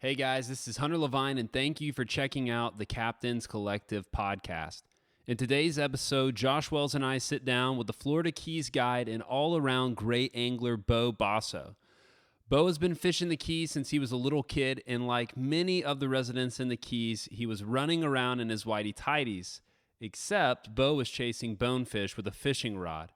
Hey guys, this is Hunter Levine, and thank you for checking out the Captain's Collective podcast. In today's episode, Josh Wells and I sit down with the Florida Keys guide and all-around great angler Bou Bosso. Beau has been fishing the Keys since he was a little kid, and like many of the residents in the Keys, he was running around in his whitey tighties, except Beau was chasing bonefish with a fishing rod.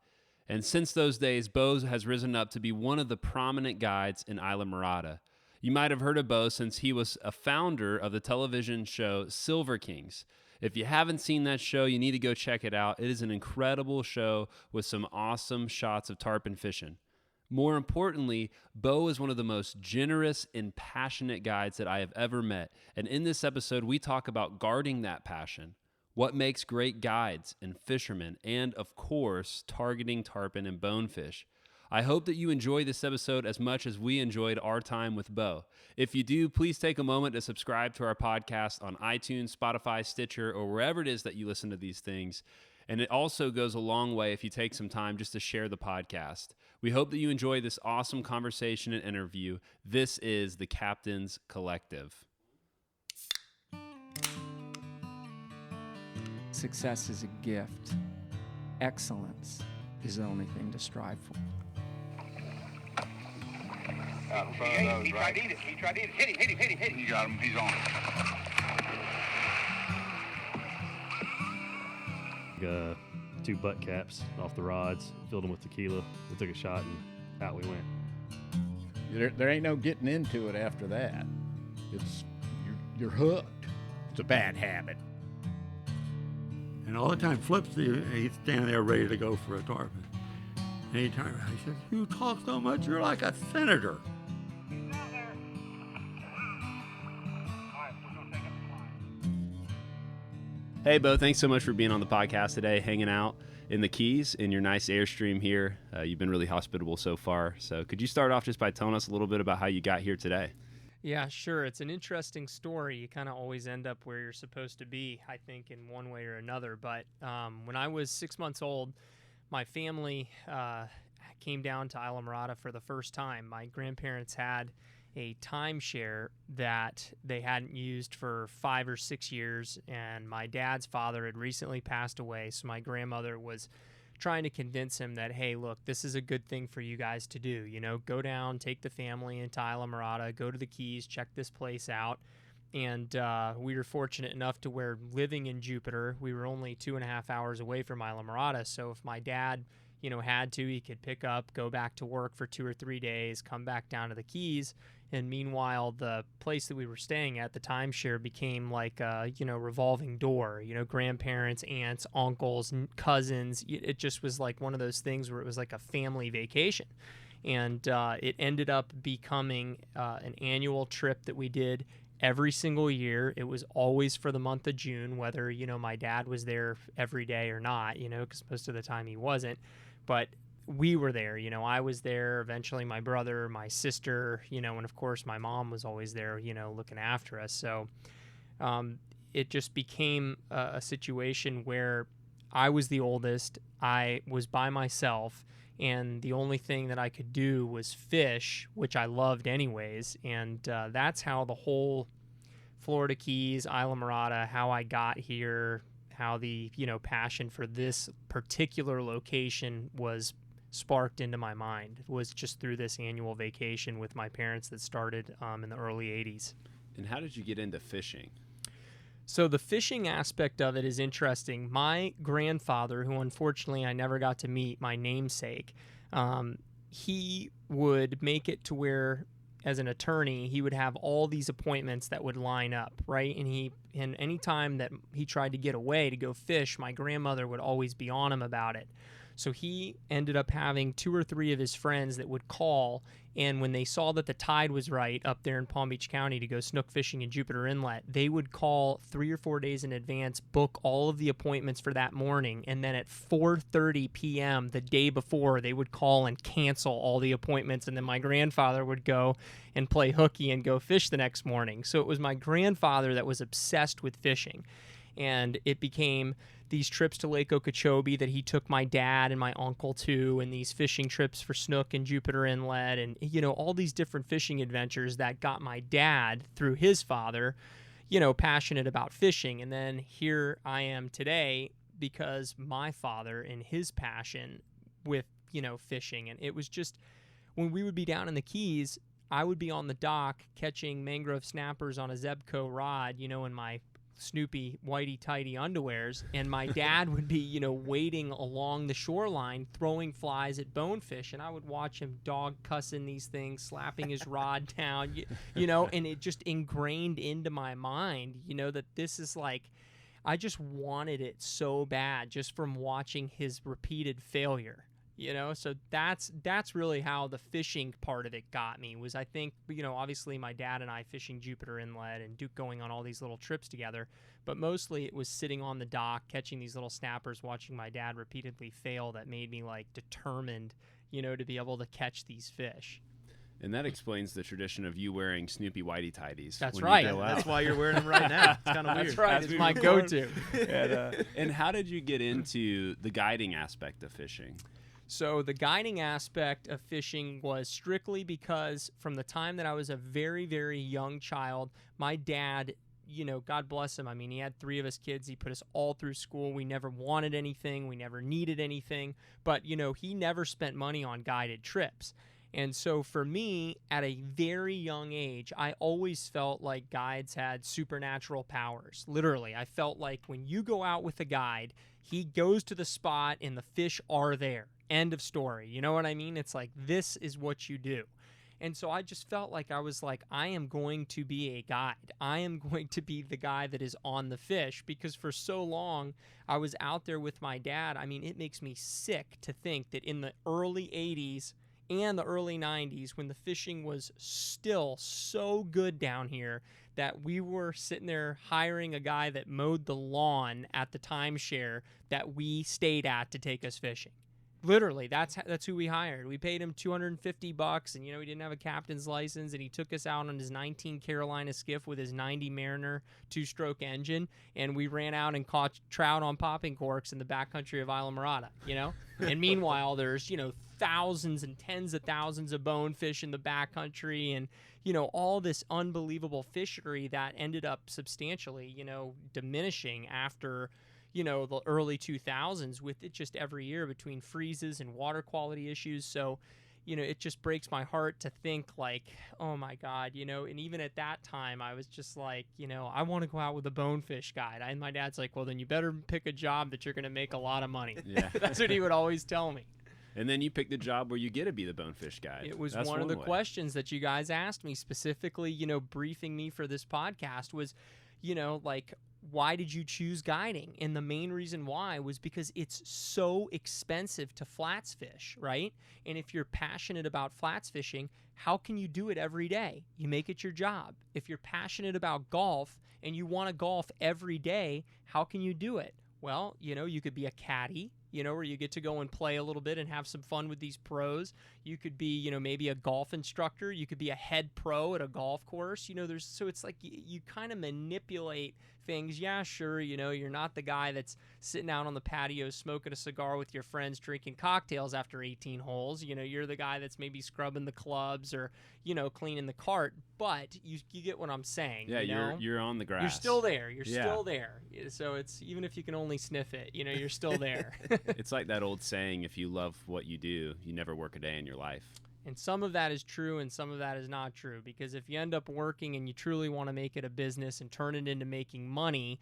And since those days, Beau has risen up to be one of the prominent guides in Islamorada. You might have heard of Beau since he was a founder of the television show Silver Kings. If you haven't seen that show, you need to go check it out. It is an incredible show with some awesome shots of tarpon fishing. More importantly, Beau is one of the most generous and passionate guides that I have ever met. And in this episode, we talk about guarding that passion, what makes great guides and fishermen, and of course, targeting tarpon and bonefish. I hope that you enjoy this episode as much as we enjoyed our time with Beau. If you do, please take a moment to subscribe to our podcast on iTunes, Spotify, Stitcher, or wherever it is that you listen to these things. And it also goes a long way if you take some time just to share the podcast. We hope that you enjoy this awesome conversation and interview. This is the Captain's Collective. Success is a gift. Excellence is the only thing to strive for. He tried to eat it. Hit him. You got him. He's on. Two butt caps off the rods, filled them with tequila. We took a shot and out we went. There ain't no getting into it after that. You're hooked. It's a bad habit. And all the time Flip's he's standing there ready to go for a tarpon. And he turned around, he says, "You talk so much, you're like a senator." Hey, Beau, thanks so much for being on the podcast today, hanging out in the Keys in your nice Airstream here. You've been really hospitable so far. So could you start off just by telling us a little bit about how you got here today? Yeah, sure. It's an interesting story. You kind of always end up where you're supposed to be, I think, in one way or another. But when I was 6 months old, my family came down to Islamorada for the first time. My grandparents had a timeshare that they hadn't used for 5 or 6 years, and my dad's father had recently passed away, so my grandmother was trying to convince him that, hey, look, this is a good thing for you guys to do. You know, go down, take the family into Islamorada, go to the Keys, check this place out. And we were fortunate enough to where living in Jupiter, we were only 2.5 hours away from Islamorada, so if my dad had to, he could pick up, go back to work for 2 or 3 days, come back down to the Keys. And meanwhile, the place that we were staying at, the timeshare, became like a, revolving door, grandparents, aunts, uncles, cousins. It just was like one of those things where it was like a family vacation. And it ended up becoming an annual trip that we did every single year. It was always for the month of June, whether, my dad was there every day or not, because most of the time he wasn't. But we were there, I was there, eventually my brother, my sister, and of course my mom was always there, looking after us. So it just became a situation where I was the oldest, I was by myself, and the only thing that I could do was fish, which I loved anyways. And that's how the whole Florida Keys, Islamorada, how I got here, how the, passion for this particular location was sparked into my mind. It was just through this annual vacation with my parents that started in the early 80s. And how did you get into fishing? So the fishing aspect of it is interesting. My grandfather, who unfortunately I never got to meet, my namesake, he would make it to where, as an attorney, he would have all these appointments that would line up, right? And any time that he tried to get away to go fish, my grandmother would always be on him about it. So he ended up having 2 or 3 of his friends that would call, and when they saw that the tide was right up there in Palm Beach County to go snook fishing in Jupiter Inlet, they would call 3 or 4 days in advance, book all of the appointments for that morning, and then at 4:30 p.m. the day before, they would call and cancel all the appointments, and then my grandfather would go and play hooky and go fish the next morning. So it was my grandfather that was obsessed with fishing. And it became these trips to Lake Okeechobee that he took my dad and my uncle to, and these fishing trips for snook and Jupiter Inlet, and, you know, all these different fishing adventures that got my dad, through his father, you know, passionate about fishing. And then here I am today because my father and his passion with, you know, fishing. And it was just, when we would be down in the Keys, I would be on the dock catching mangrove snappers on a Zebco rod, you know, in my Snoopy whitey tighty underwears, and my dad would be, you know, wading along the shoreline throwing flies at bonefish, and I would watch him dog cussing these things, slapping his rod down, you know, and it just ingrained into my mind, you know, that this is like, I just wanted it so bad just from watching his repeated failure. You know, so that's really how the fishing part of it got me, was I think, you know, obviously my dad and I fishing Jupiter Inlet and going on all these little trips together, but mostly it was sitting on the dock, catching these little snappers, watching my dad repeatedly fail, that made me like determined, you know, to be able to catch these fish. And that explains the tradition of you wearing Snoopy whitey tighties. That's when right. You go out. That's why you're wearing them right now. It's kind of weird. That's right. As It's we my record. go-to. And how did you get into the guiding aspect of fishing? So the guiding aspect of fishing was strictly because from the time that I was a very, very young child, my dad, you know, God bless him. I mean, he had 3 of us kids. He put us all through school. We never wanted anything. We never needed anything. But, you know, he never spent money on guided trips. And so for me, at a very young age, I always felt like guides had supernatural powers. Literally, I felt like when you go out with a guide, he goes to the spot and the fish are there. End of story. You know what I mean? It's like, this is what you do. And so I just felt like I was like, I am going to be a guide. I am going to be the guy that is on the fish, because for so long I was out there with my dad. I mean, it makes me sick to think that in the early 80s and the early 90s, when the fishing was still so good down here, that we were sitting there hiring a guy that mowed the lawn at the timeshare that we stayed at to take us fishing. Literally, that's who we hired. We paid him $250, and, you know, he didn't have a captain's license, and he took us out on his 19 Carolina skiff with his 90 Mariner 2-stroke engine, and we ran out and caught trout on popping corks in the backcountry of Islamorada, you know? And meanwhile, there's, you know, thousands and tens of thousands of bonefish in the backcountry, and, you know, all this unbelievable fishery that ended up substantially, you know, diminishing after, you know, the early 2000s, with it just every year between freezes and water quality issues. So, you know, it just breaks my heart to think like, oh my God, you know, and even at that time I was just like, you know, I want to go out with a bonefish guide. And my dad's like, well, then you better pick a job that you're going to make a lot of money. Yeah. That's what he would always tell me. And then you picked the job where you get to be the bonefish guide. It was That's one of the way. questions that you guys asked me, specifically, you know, briefing me for this podcast, was, you know, like, why did you choose guiding? And the main reason why was because it's so expensive to flats fish, right? And if you're passionate about flats fishing, how can you do it every day? You make it your job. If you're passionate about golf and you want to golf every day, how can you do it? Well, you know, you could be a caddy, you know, where you get to go and play a little bit and have some fun with these pros. You could be, you know, maybe a golf instructor. You could be a head pro at a golf course. You know, so it's like you kind of manipulate things. Yeah, sure, you know, you're not the guy that's sitting out on the patio smoking a cigar with your friends drinking cocktails after 18 holes. You know, you're the guy that's maybe scrubbing the clubs or, you know, cleaning the cart. But you get what I'm saying. Yeah, you know? you're on the grass. You're still there. You're Yeah. still there. So it's, even if you can only sniff it, you know, you're still there. It's like that old saying, if you love what you do, you never work a day in your life. And some of that is true and some of that is not true, because if you end up working and you truly want to make it a business and turn it into making money,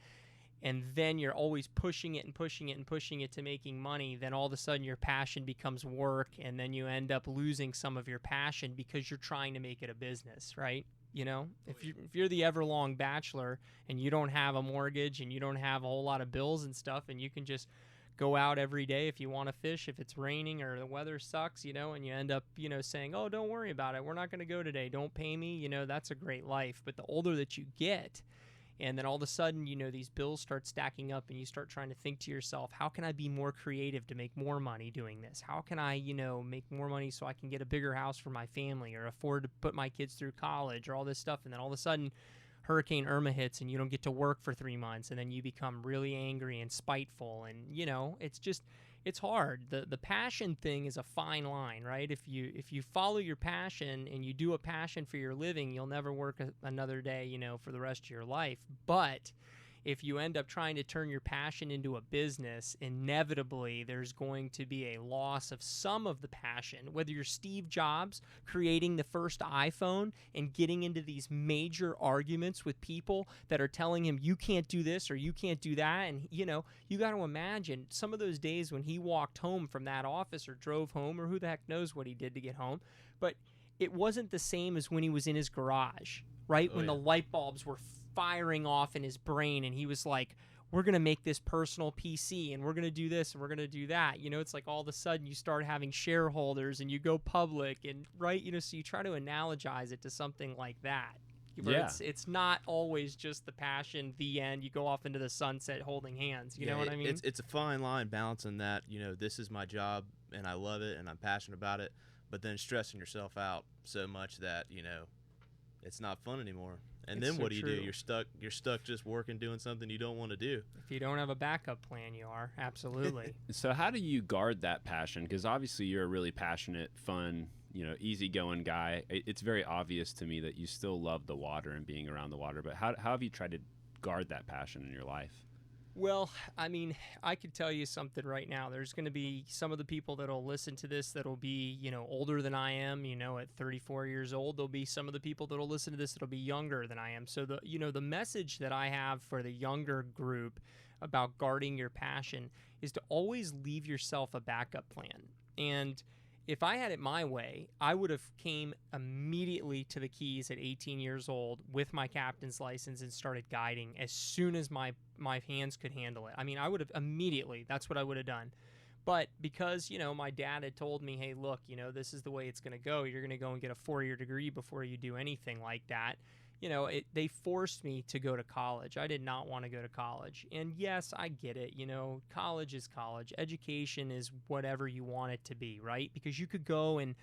and then you're always pushing it and pushing it and pushing it to making money, then all of a sudden your passion becomes work, and then you end up losing some of your passion because you're trying to make it a business, right? You know, if you're the everlong bachelor and you don't have a mortgage and you don't have a whole lot of bills and stuff, and you can just go out every day if you want to fish, if it's raining or the weather sucks, you know, and you end up, you know, saying, oh, don't worry about it, we're not going to go today, don't pay me, you know, that's a great life. But the older that you get, and then all of a sudden, you know, these bills start stacking up and you start trying to think to yourself, how can I be more creative to make more money doing this? How can I, you know, make more money so I can get a bigger house for my family or afford to put my kids through college or all this stuff? And then all of a sudden, Hurricane Irma hits and you don't get to work for 3 months, and then you become really angry and spiteful, and it's hard. The passion thing is a fine line, right? If you follow your passion and you do a passion for your living, you'll never work another day, for the rest of your life. But if you end up trying to turn your passion into a business, inevitably there's going to be a loss of some of the passion. Whether you're Steve Jobs creating the first iPhone and getting into these major arguments with people that are telling him you can't do this or you can't do that, and you got to imagine some of those days when he walked home from that office or drove home, or who the heck knows what he did to get home, but it wasn't the same as when he was in his garage, right? When the light bulbs were firing off in his brain and he was like, we're going to make this personal PC and we're going to do this and we're going to do that. It's like all of a sudden you start having shareholders and you go public, and right, so you try to analogize it to something like that. Yeah. It's not always just the passion, the end, you go off into the sunset holding hands. You know what I mean? It's a fine line balancing that, this is my job and I love it and I'm passionate about it, but then stressing yourself out so much that, it's not fun anymore. And then what do you do? You're stuck just working, doing something you don't want to do. If you don't have a backup plan, you are. Absolutely. So how do you guard that passion? Because obviously you're a really passionate, fun, easygoing guy. It's very obvious to me that you still love the water and being around the water. But how have you tried to guard that passion in your life? Well, I mean, I could tell you something right now. There's going to be some of the people that'll listen to this that'll be, older than I am, at 34 years old. There'll be some of the people that'll listen to this that'll be younger than I am. So the message that I have for the younger group about guarding your passion is to always leave yourself a backup plan. And if I had it my way, I would have came immediately to the Keys at 18 years old with my captain's license and started guiding as soon as my hands could handle it. I mean, I would have immediately, that's what I would have done. But because, my dad had told me, hey, look, this is the way it's going to go. You're going to go and get a 4-year degree before you do anything like that. They forced me to go to college. I did not want to go to college. And yes, I get it. College is college. Education is whatever you want it to be, right? Because you could go and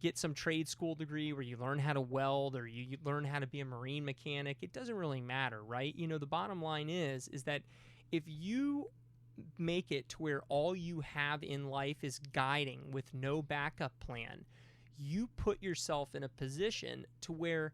get some trade school degree where you learn how to weld, or you learn how to be a marine mechanic. It doesn't really matter, right? The bottom line is that if you make it to where all you have in life is guiding with no backup plan, you put yourself in a position to where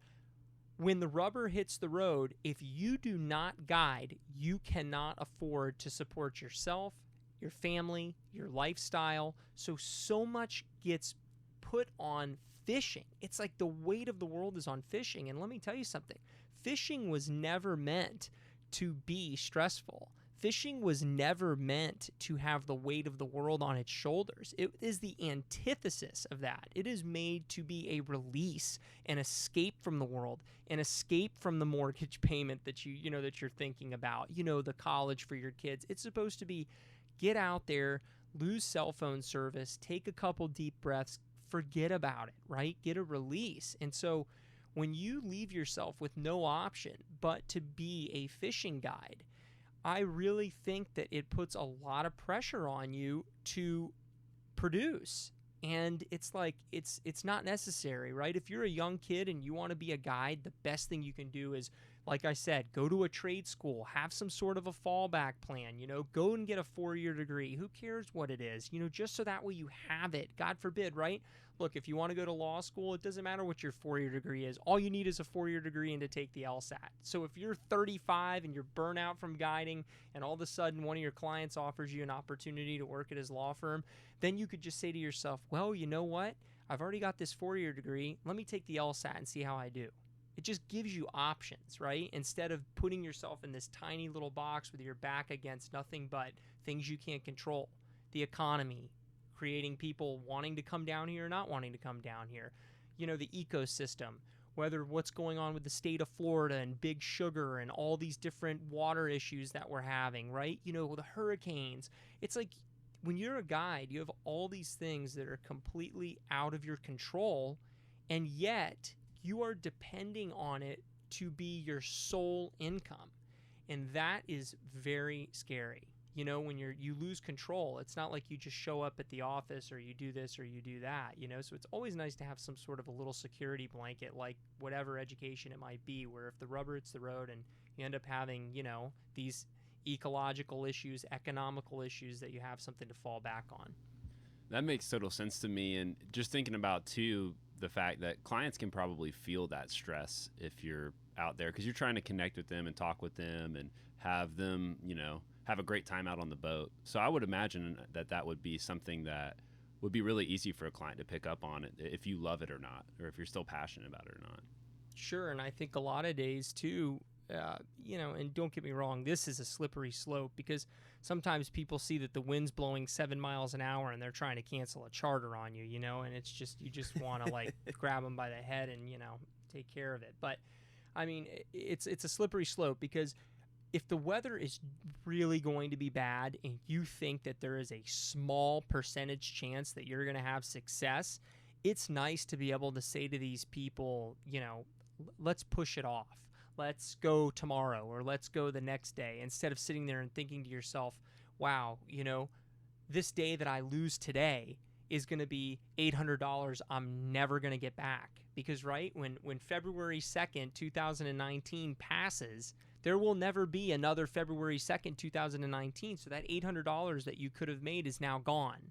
when the rubber hits the road, if you do not guide, you cannot afford to support yourself, your family, your lifestyle. So much gets put on fishing. It's like the weight of the world is on fishing. And let me tell you something. Fishing was never meant to be stressful. Fishing was never meant to have the weight of the world on its shoulders. It is the antithesis of that. It is made to be a release, an escape from the world, an escape from the mortgage payment that that you're thinking about, the college for your kids. It's supposed to be get out there, lose cell phone service, take a couple deep breaths, forget about it, right? Get a release. And so when you leave yourself with no option but to be a fishing guide, I really think that it puts a lot of pressure on you to produce. And it's like, it's not necessary, right? If you're a young kid and you want to be a guide, the best thing you can do is, like I said, go to a trade school, have some sort of a fallback plan, go and get a 4-year degree. Who cares what it is, just so that way you have it. God forbid, right? Look, if you want to go to law school, it doesn't matter what your 4-year degree is. All you need is a 4-year degree and to take the LSAT. So if you're 35 and you're burnt out from guiding and all of a sudden one of your clients offers you an opportunity to work at his law firm, then you could just say to yourself, well, you know what? I've already got this 4-year degree. Let me take the LSAT and see how I do. It just gives you options, right? Instead of putting yourself in this tiny little box with your back against nothing but things you can't control. The economy, creating people wanting to come down here or not wanting to come down here. The ecosystem, whether what's going on with the state of Florida and big sugar and all these different water issues that we're having, right? The hurricanes. It's like when you're a guide, you have all these things that are completely out of your control, and yet you are depending on it to be your sole income. And that is very scary. you know, when you lose control. It's not like you just show up at the office or you do this or you do that, you know. So it's always nice to have some sort of a little security blanket, like whatever education it might be, where if the rubber hits the road and you end up having, you know, these ecological issues, economical issues, that you have something to fall back on. That makes total sense to me. And just thinking about, too, the fact that clients can probably feel that stress if you're out there, because you're trying to connect with them and talk with them and have them, you know, have a great time out on the boat. So I would imagine that that would be something that would be really easy for a client to pick up on it if you love it or not, or if you're still passionate about it or not. Sure, and I think a lot of days too, you know, and don't get me wrong, this is a slippery slope, because sometimes people see that the wind's blowing 7 miles an hour and they're trying to cancel a charter on you, you know, and it's just, you just want to like grab them by the head and, you know, take care of it. But I mean, it's a slippery slope, because if the weather is really going to be bad and you think that there is a small percentage chance that you're going to have success, it's nice to be able to say to these people, you know, let's push it off. Let's go tomorrow, or let's go the next day, instead of sitting there and thinking to yourself, wow, you know, this day that I lose today is going to be $800 I'm never going to get back. Because, right, when February 2nd, 2019 passes, there will never be another February 2nd, 2019. So that $800 that you could have made is now gone,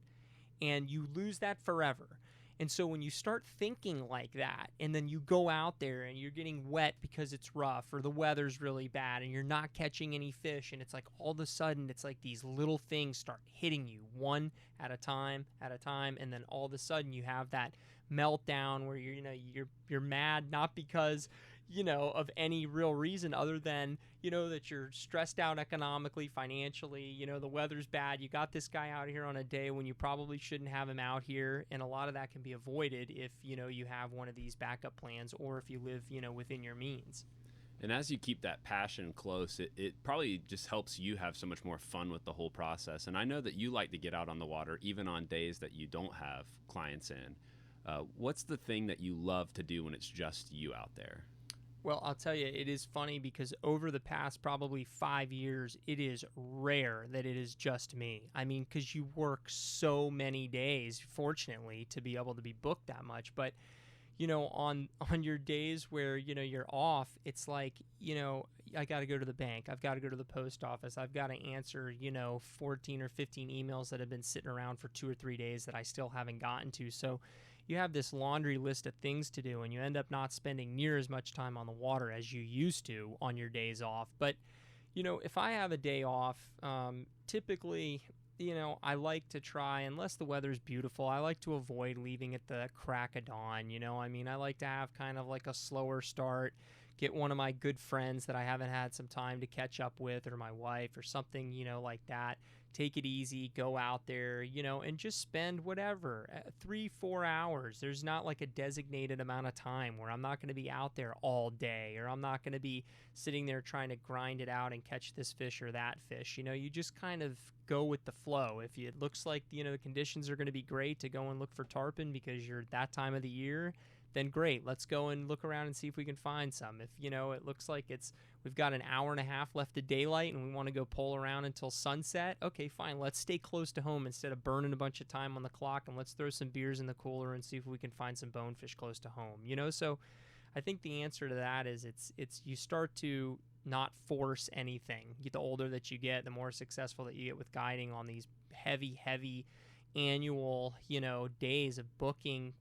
and you lose that forever. And so when you start thinking like that, and then you go out there and you're getting wet because it's rough or the weather's really bad and you're not catching any fish, and it's like all of a sudden it's like these little things start hitting you one at a time, and then all of a sudden you have that meltdown where you're mad, not because, you know, of any real reason other than, you know, that you're stressed out economically, financially, you know, the weather's bad. You got this guy out here on a day when you probably shouldn't have him out here. And a lot of that can be avoided if, you know, you have one of these backup plans, or if you live, you know, within your means. And as you keep that passion close, it probably just helps you have so much more fun with the whole process. And I know that you like to get out on the water, even on days that you don't have clients in. What's the thing that you love to do when it's just you out there? Well, I'll tell you, it is funny, because over the past probably 5 years, it is rare that it is just me. I mean, because you work so many days, fortunately, to be able to be booked that much. But, you know, on your days where, you know, you're off, it's like, you know, I got to go to the bank. I've got to go to the post office. I've got to answer, you know, 14 or 15 emails that have been sitting around for 2 or 3 days that I still haven't gotten to. So you have this laundry list of things to do, and you end up not spending near as much time on the water as you used to on your days off. But, you know, if I have a day off, typically, you know, I like to try, unless the weather's beautiful, I like to avoid leaving at the crack of dawn. You know, I mean, I like to have kind of like a slower start, get one of my good friends that I haven't had some time to catch up with, or my wife or something, you know, like that. Take it easy, go out there, you know, and just spend whatever, 3-4 hours. There's not like a designated amount of time where I'm not going to be out there all day, or I'm not going to be sitting there trying to grind it out and catch this fish or that fish. You know, you just kind of go with the flow. If it looks like, you know, the conditions are going to be great to go and look for tarpon because you're that time of the year, then great. Let's go and look around and see if we can find some. If, you know, it looks like we've got an hour and a half left of daylight and we want to go pull around until sunset, okay, fine. Let's stay close to home instead of burning a bunch of time on the clock, and let's throw some beers in the cooler and see if we can find some bonefish close to home. You know, so I think the answer to that is it's you start to not force anything. The older that you get, the more successful that you get with guiding on these heavy annual, you know, days of booking,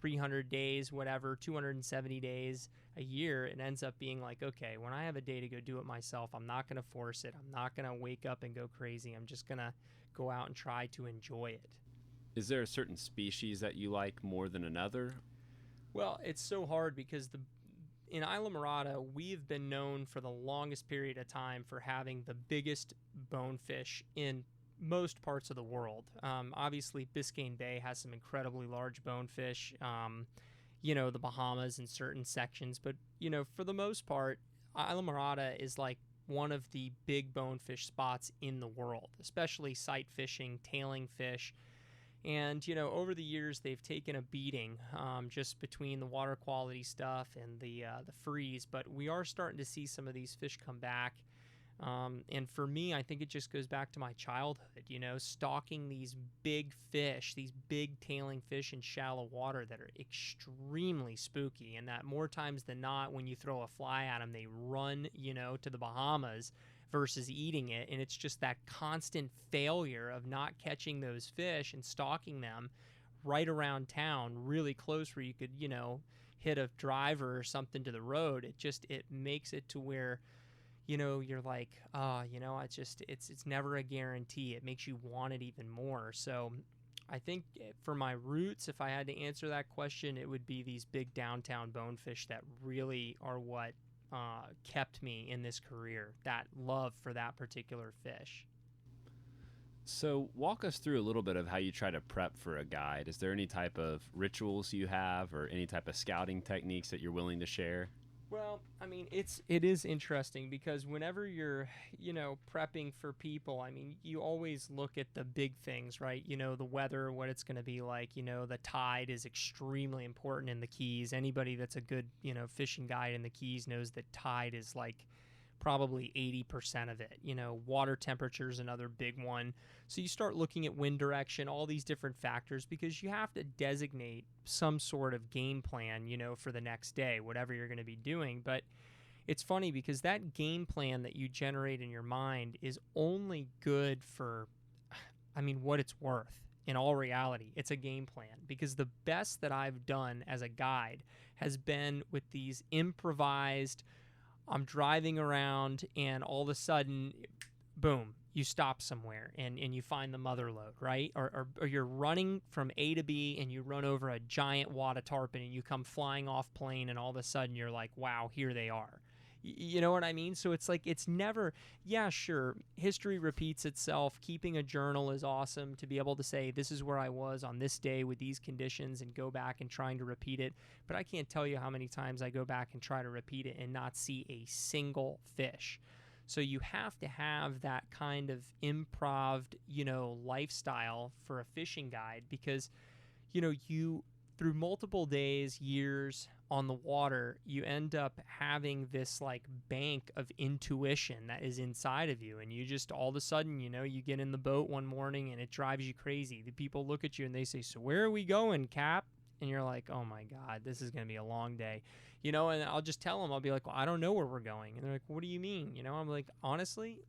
300 days, whatever, 270 days a year. It ends up being like, okay, when I have a day to go do it myself, I'm not going to force it. I'm not going to wake up and go crazy. I'm just going to go out and try to enjoy it. Is there a certain species that you like more than another? Well, it's so hard, because in Islamorada, we've been known for the longest period of time for having the biggest bonefish in most parts of the world. Obviously, Biscayne Bay has some incredibly large bonefish, you know, the Bahamas in certain sections. But, you know, for the most part, Islamorada is like one of the big bonefish spots in the world, especially sight fishing, tailing fish. And, you know, over the years, they've taken a beating just between the water quality stuff and the freeze. But we are starting to see some of these fish come back. And for me, I think it just goes back to my childhood, stalking these big fish, these big tailing fish in shallow water that are extremely spooky, and that more times than not, when you throw a fly at them, they run, to the Bahamas versus eating it. And it's just that constant failure of not catching those fish and stalking them right around town, really close where you could, hit a driver or something to the road. It makes it to where, you're like, it's never a guarantee. It makes you want it even more. So I think for my roots, if I had to answer that question, it would be these big downtown bonefish that really are what kept me in this career, that love for that particular fish. So walk us through a little bit of how you try to prep for a guide. Is there any type of rituals you have or any type of scouting techniques that you're willing to share? Well, I mean, it is interesting because whenever you're, prepping for people, I mean, you always look at the big things, right? The weather, what it's going to be like, the tide is extremely important in the Keys. Anybody that's a good, fishing guide in the Keys knows that tide is like probably 80% of it. Water temperature is another big one. So you start looking at wind direction, all these different factors, because you have to designate some sort of game plan, for the next day, whatever you're going to be doing. But it's funny because that game plan that you generate in your mind is only good for, what it's worth. In all reality, it's a game plan, because the best that I've done as a guide has been with these improvised, I'm driving around and all of a sudden, boom, you stop somewhere and you find the mother lode, right? Or you're running from A to B and you run over a giant wad of tarpon and you come flying off plane and all of a sudden you're like, wow, here they are. You know what I mean? So it's like, it's never, yeah, sure, history repeats itself. Keeping a journal is awesome to be able to say, this is where I was on this day with these conditions and go back and trying to repeat it. But I can't tell you how many times I go back and try to repeat it and not see a single fish. So you have to have that kind of improv, lifestyle for a fishing guide, because, you, through multiple days, years on the water, you end up having this like bank of intuition that is inside of you. And you just, all of a sudden, you get in the boat one morning and it drives you crazy. The people look at you and they say, so where are we going, Cap? And you're like, oh my God, this is going to be a long day. And I'll just tell them, I'll be like, well, I don't know where we're going. And they're like, what do you mean? I'm like, honestly,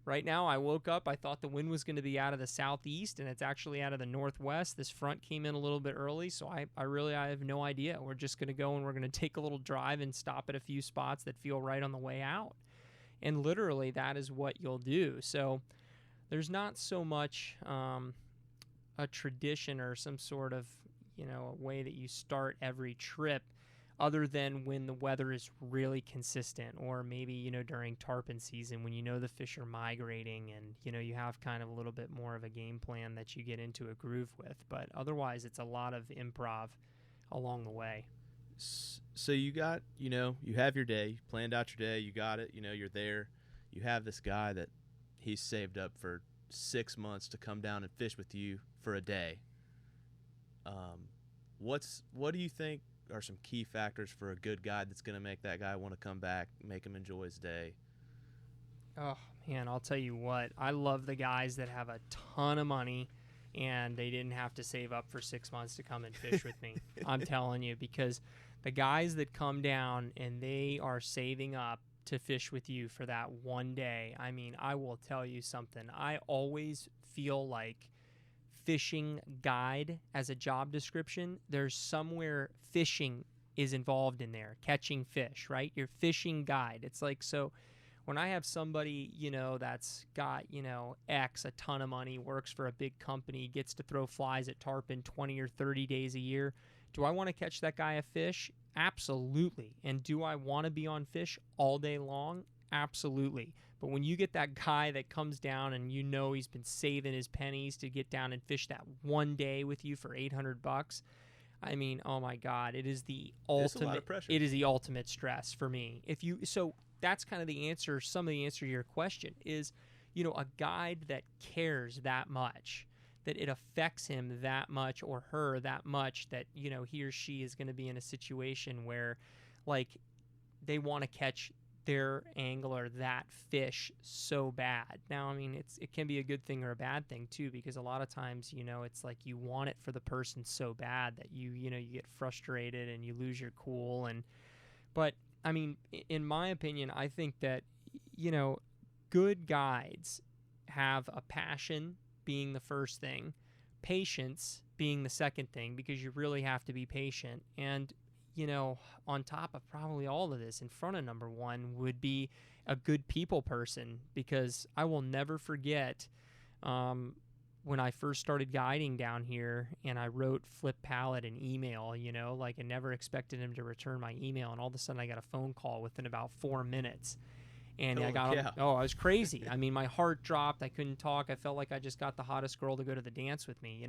right now I woke up, I thought the wind was going to be out of the southeast and it's actually out of the northwest. This front came in a little bit early, so I have no idea. We're just going to go and we're going to take a little drive and stop at a few spots that feel right on the way out. And literally that is what you'll do. So there's not so much a tradition or some sort of, a way that you start every trip, other than when the weather is really consistent, or maybe, during tarpon season when the fish are migrating and, you have kind of a little bit more of a game plan that you get into a groove with. But otherwise, it's a lot of improv along the way. So you got, you have your day, you planned out your day, you got it, you're there. You have this guy that he's saved up for 6 months to come down and fish with you for a day. What do you think are some key factors for a good guide that's going to make that guy want to come back, make him enjoy his day? Oh, man, I'll tell you what. I love the guys that have a ton of money and they didn't have to save up for 6 months to come and fish with me. I'm telling you, because the guys that come down and they are saving up to fish with you for that one day, I will tell you something. I always feel like fishing guide as a job description, there's somewhere fishing is involved in there, catching fish, right? Your fishing guide. It's like, so when I have somebody, that's got, X, a ton of money, works for a big company, gets to throw flies at tarpon 20 or 30 days a year, do I want to catch that guy a fish? Absolutely. And do I want to be on fish all day long? Absolutely. But when you get that guy that comes down and he's been saving his pennies to get down and fish that one day with you for $800, oh my God, it is the ultimate. A lot of pressure. It is the ultimate stress for me. So that's kind of the answer. Some of the answer to your question is, a guide that cares that much, that it affects him that much or her that much, that he or she is going to be in a situation where, like, they want to catch their angler that fish so bad. Now, I mean, it can be a good thing or a bad thing too, because a lot of times, it's like you want it for the person so bad that you get frustrated and you lose your cool. But I mean, in my opinion, I think that, good guides have a passion being the first thing, patience being the second thing, because you really have to be patient. And, on top of probably all of this, in front of number one would be a good people person, because I will never forget when I first started guiding down here and I wrote Flip Pallet an email, like I never expected him to return my email. And all of a sudden I got a phone call within about 4 minutes. And I got I was crazy. I mean, my heart dropped. I couldn't talk. I felt like I just got the hottest girl to go to the dance with me,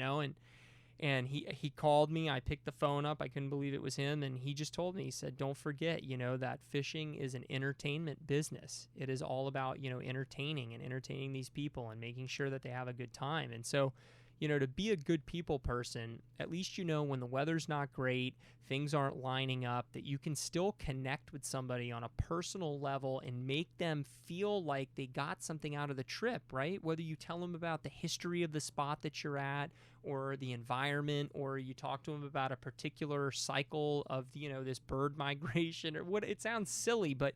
and he called me. I picked the phone up. I couldn't believe it was him. And he just told me, he said, don't forget, that fishing is an entertainment business. It is all about, entertaining these people and making sure that they have a good time. And so, to be a good people person, at least when the weather's not great, things aren't lining up, that you can still connect with somebody on a personal level and make them feel like they got something out of the trip, right? Whether you tell them about the history of the spot that you're at, or the environment, or you talk to them about a particular cycle of, this bird migration, or what. It sounds silly, but,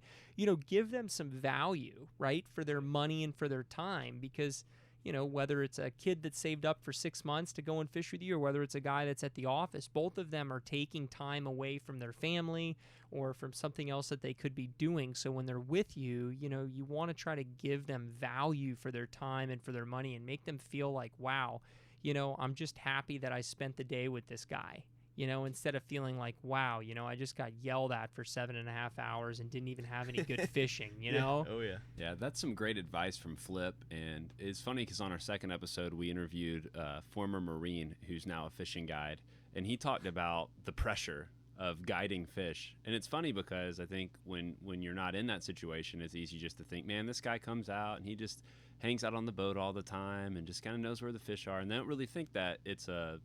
give them some value, right, for their money and for their time, because whether it's a kid that saved up for 6 months to go and fish with you, or whether it's a guy that's at the office, both of them are taking time away from their family or from something else that they could be doing. So when they're with you, you want to try to give them value for their time and for their money, and make them feel like, wow, I'm just happy that I spent the day with this guy. Instead of feeling like, wow, I just got yelled at for 7.5 hours and didn't even have any good fishing, know? Oh, yeah. Yeah, that's some great advice from Flip. And it's funny because on our second episode, we interviewed a former Marine who's now a fishing guide. And he talked about the pressure of guiding fish. And it's funny because I think when you're not in that situation, it's easy just to think, man, this guy comes out and he just hangs out on the boat all the time and just kind of knows where the fish are. And they don't really think that it's a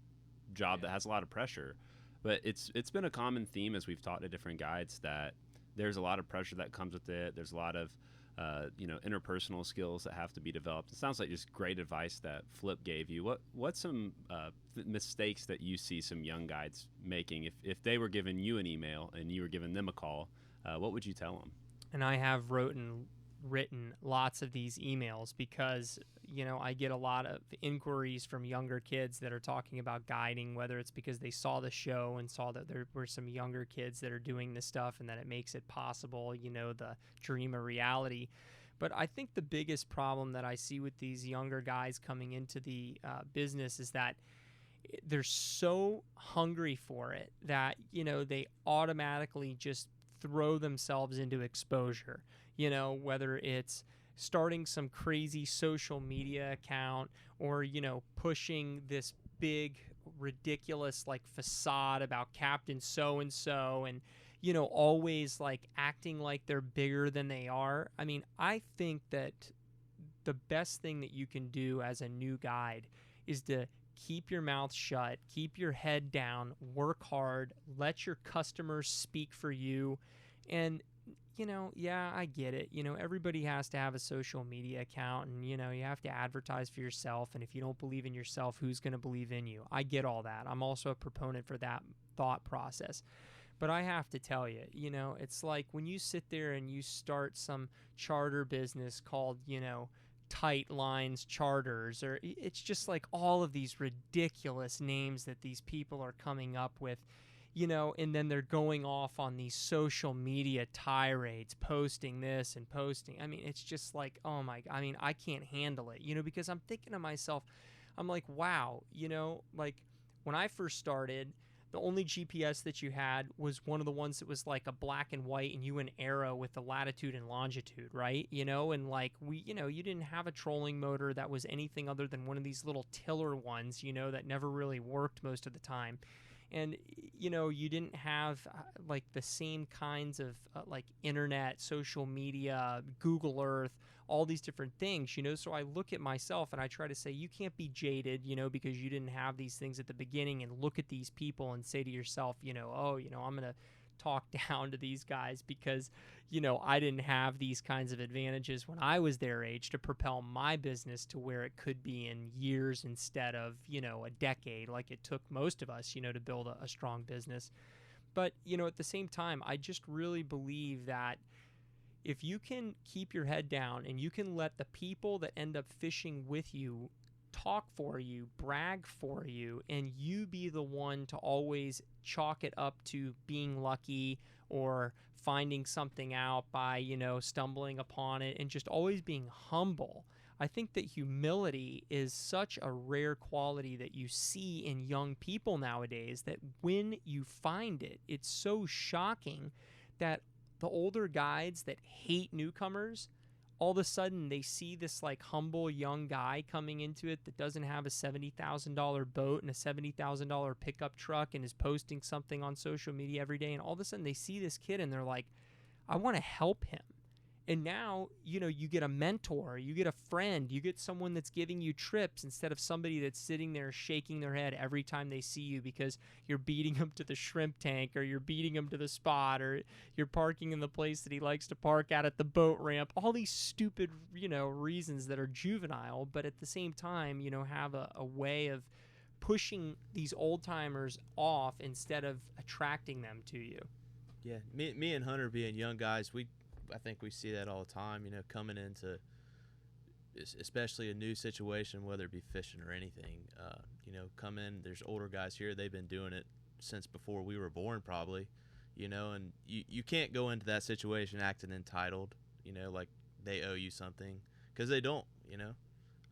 job that has a lot of pressure. But it's been a common theme as we've talked to different guides that there's a lot of pressure that comes with it. There's a lot of interpersonal skills that have to be developed. It sounds like just great advice that Flip gave you. What's some mistakes that you see some young guides making? If they were giving you an email and you were giving them a call, what would you tell them? And I have written lots of these emails because I get a lot of inquiries from younger kids that are talking about guiding, whether it's because they saw the show and saw that there were some younger kids that are doing this stuff and that it makes it possible, the dream of reality. But I think the biggest problem that I see with these younger guys coming into the business is that they're so hungry for it that they automatically just throw themselves into exposure. Whether it's starting some crazy social media account or, pushing this big, ridiculous, facade about Captain so-and-so and, always, acting like they're bigger than they are. I mean, I think that the best thing that you can do as a new guide is to keep your mouth shut, keep your head down, work hard, let your customers speak for you, and yeah, I get it. Everybody has to have a social media account and, you have to advertise for yourself. And if you don't believe in yourself, who's going to believe in you? I get all that. I'm also a proponent for that thought process. But I have to tell you, it's like when you sit there and you start some charter business called, Tight Lines Charters, or it's just like all of these ridiculous names that these people are coming up with. And then they're going off on these social media tirades, posting this and posting. I mean, it's just like, oh my, I mean, I can't handle it, because I'm thinking to myself, I'm like, wow, when I first started, the only GPS that you had was one of the ones that was like a black and white and you an arrow with the latitude and longitude, right? And you didn't have a trolling motor that was anything other than one of these little tiller ones, that never really worked most of the time. And, you didn't have the same kinds of internet, social media, Google Earth, all these different things, So I look at myself and I try to say, you can't be jaded, because you didn't have these things at the beginning, and look at these people and say to yourself, I'm going to talk down to these guys because, I didn't have these kinds of advantages when I was their age to propel my business to where it could be in years instead of, a decade like it took most of us, to build a strong business. But, at the same time, I just really believe that if you can keep your head down and you can let the people that end up fishing with you talk for you, brag for you, and you be the one to always chalk it up to being lucky or finding something out by, stumbling upon it, and just always being humble. I think that humility is such a rare quality that you see in young people nowadays that when you find it, it's so shocking that the older guides that hate newcomers, all of a sudden they see this like humble young guy coming into it that doesn't have a $70,000 boat and a $70,000 pickup truck and is posting something on social media every day. And all of a sudden they see this kid and they're like, I want to help him. And now, you get a mentor, you get a friend, you get someone that's giving you trips instead of somebody that's sitting there shaking their head every time they see you because you're beating them to the shrimp tank or you're beating them to the spot or you're parking in the place that he likes to park at the boat ramp. All these stupid, reasons that are juvenile, but at the same time, have a way of pushing these old timers off instead of attracting them to you. Yeah, me and Hunter being young guys, I think we see that all the time, coming into especially a new situation, whether it be fishing or anything. Come in, there's older guys here, they've been doing it since before we were born probably, and you can't go into that situation acting entitled, like they owe you something, because they don't,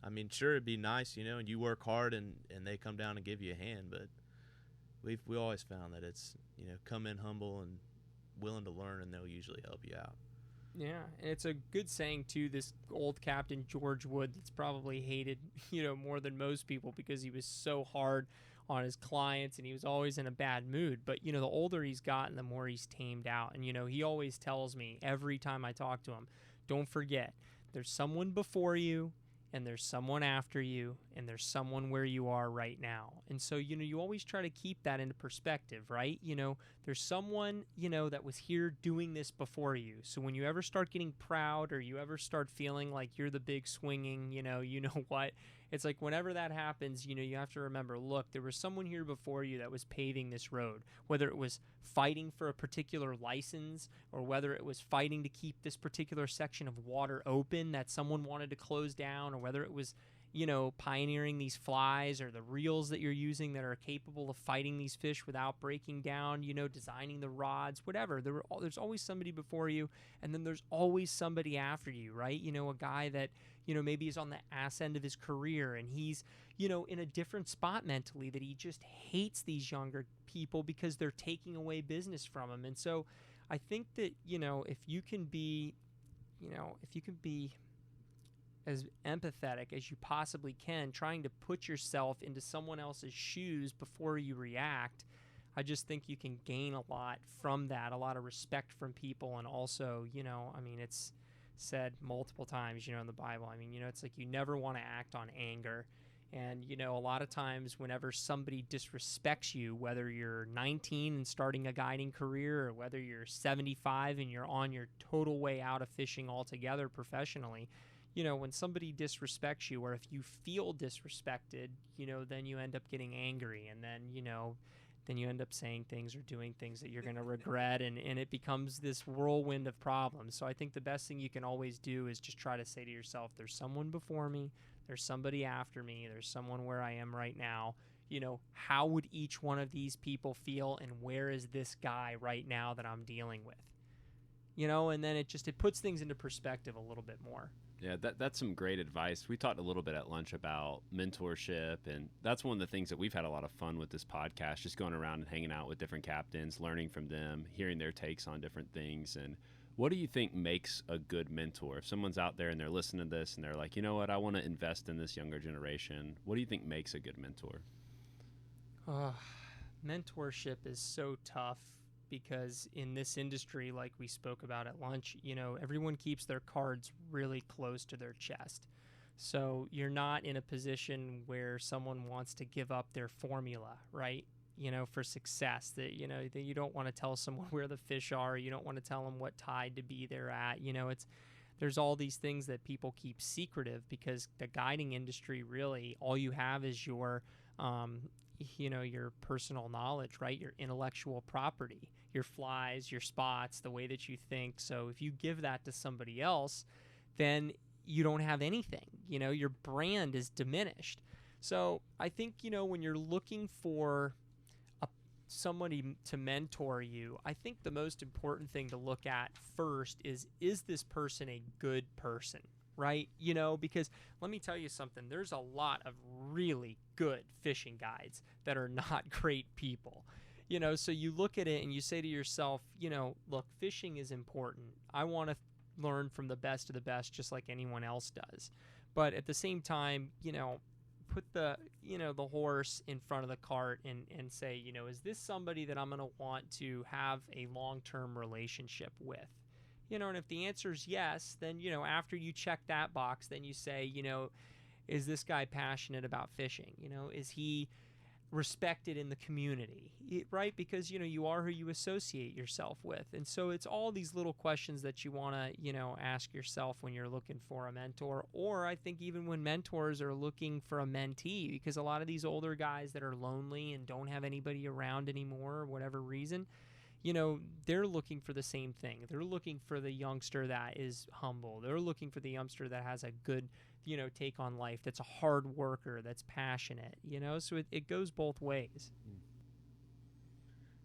I mean, sure, it'd be nice, and you work hard and they come down and give you a hand, but we always found that it's, come in humble and willing to learn, and they'll usually help you out. Yeah, and it's a good saying, too, this old captain, George Wood, that's probably hated, more than most people because he was so hard on his clients and he was always in a bad mood. But, the older he's gotten, the more he's tamed out. And, he always tells me every time I talk to him, don't forget, there's someone before you and there's someone after you and there's someone where you are right now. And so, you always try to keep that into perspective, right? There's someone, that was here doing this before you. So when you ever start getting proud or you ever start feeling like you're the big swinging, you know what, it's like whenever that happens, you have to remember, look, there was someone here before you that was paving this road, whether it was fighting for a particular license or whether it was fighting to keep this particular section of water open that someone wanted to close down, or whether it was, pioneering these flies or the reels that you're using that are capable of fighting these fish without breaking down, designing the rods, whatever. There's always somebody before you, and then there's always somebody after you, right? A guy that, maybe is on the ass end of his career and he's, in a different spot mentally, that he just hates these younger people because they're taking away business from him. And so I think that, if you can be as empathetic as you possibly can, trying to put yourself into someone else's shoes before you react, I just think you can gain a lot from that, a lot of respect from people. And also, it's said multiple times, in the Bible. It's like you never want to act on anger. And, a lot of times whenever somebody disrespects you, whether you're 19 and starting a guiding career or whether you're 75 and you're on your total way out of fishing altogether professionally, when somebody disrespects you, or if you feel disrespected, then you end up getting angry, and then you end up saying things or doing things that you're going to regret, and it becomes this whirlwind of problems. So I think the best thing you can always do is just try to say to yourself, there's someone before me, there's somebody after me, there's someone where I am right now. How would each one of these people feel, and where is this guy right now that I'm dealing with? And then it puts things into perspective a little bit more. Yeah, that's some great advice. We talked a little bit at lunch about mentorship, and that's one of the things that we've had a lot of fun with this podcast, just going around and hanging out with different captains, learning from them, hearing their takes on different things. And what do you think makes a good mentor? If someone's out there and they're listening to this and they're like, you know what, I want to invest in this younger generation, what do you think makes a good mentor? Mentorship is so tough, because in this industry, like we spoke about at lunch, everyone keeps their cards really close to their chest. So you're not in a position where someone wants to give up their formula, right? for success. That that you don't want to tell someone where the fish are. You don't want to tell them what tide to be there at. There's all these things that people keep secretive, because the guiding industry, really all you have is your your personal knowledge, right? Your intellectual property, your flies, your spots, the way that you think. So if you give that to somebody else, then you don't have anything. Your brand is diminished. So I think, when you're looking for somebody to mentor you, I think the most important thing to look at first is this person a good person, right? Because let me tell you something, there's a lot of really good fishing guides that are not great people. So you look at it and you say to yourself, look, fishing is important. I want to learn from the best of the best, just like anyone else does. But at the same time, put the the horse in front of the cart and say, is this somebody that I'm going to want to have a long-term relationship with? And if the answer is yes, then after you check that box, then you say, is this guy passionate about fishing? Is he respected in the community, right? Because you are who you associate yourself with. And so it's all these little questions that you want to ask yourself when you're looking for a mentor, or I think even when mentors are looking for a mentee, because a lot of these older guys that are lonely and don't have anybody around anymore, or whatever reason, they're looking for the same thing. They're looking for the youngster that is humble. They're looking for the youngster that has a good take on life, that's a hard worker, that's passionate, so it goes both ways.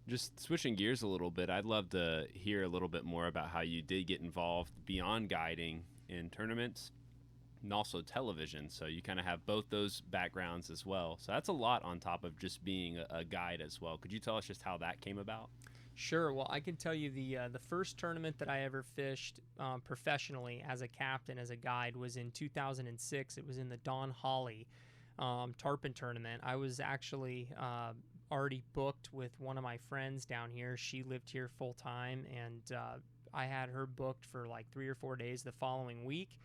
Just switching gears a little bit, I'd love to hear a little bit more about how you did get involved beyond guiding in tournaments and also television. So you kind of have both those backgrounds as well. So that's a lot on top of just being a guide as well. Could you tell us just how that came about? Sure. Well, I can tell you the first tournament that I ever fished professionally as a captain, as a guide, was in 2006. It was in the Don Holly Tarpon tournament. I was actually already booked with one of my friends down here. She lived here full time, and I had her booked for like 3 or 4 days the following week.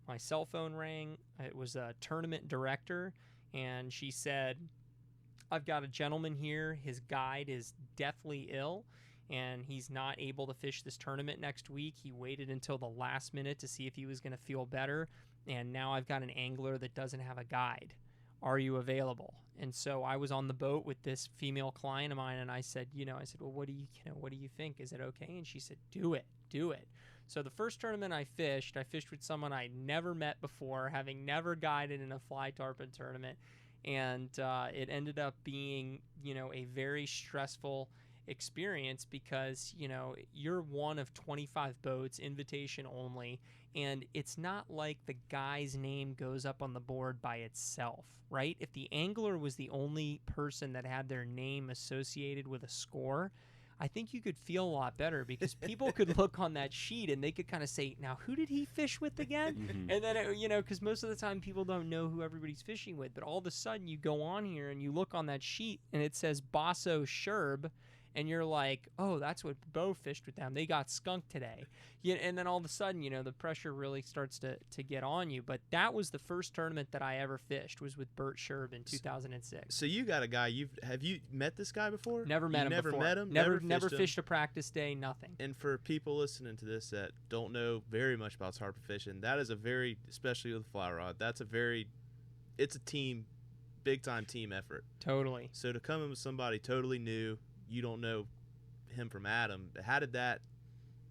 My cell phone rang. It was a tournament director, and she said, I've got a gentleman here. His guide is deathly ill, and he's not able to fish this tournament next week. He waited until the last minute to see if he was going to feel better, and now I've got an angler that doesn't have a guide. Are you available? And so I was on the boat with this female client of mine, and I said, well, what do you think? Is it okay? And she said, do it. So the first tournament I fished with someone I never met before, having never guided in a fly tarpon tournament. And it ended up being, a very stressful experience, because, you're one of 25 boats, invitation only, and it's not like the guy's name goes up on the board by itself, right? If the angler was the only person that had their name associated with a score, I think you could feel a lot better, because people could look on that sheet and they could kind of say, now, who did he fish with again? Mm-hmm. And then, because most of the time people don't know who everybody's fishing with. But all of a sudden you go on here and you look on that sheet and it says Basso Sherb, and you're like, oh, that's what Beau fished with them. They got skunked today. And then all of a sudden, the pressure really starts to get on you. But that was the first tournament that I ever fished, was with Bert Sherb in 2006. So you got a guy, have you met this guy before? Never met him never before. Met him? Never fished a practice day, nothing. And for people listening to this that don't know very much about tarpon fishing, that is a very, especially with a fly rod, it's a team, big-time team effort. Totally. So to come in with somebody totally new, you don't know him from Adam.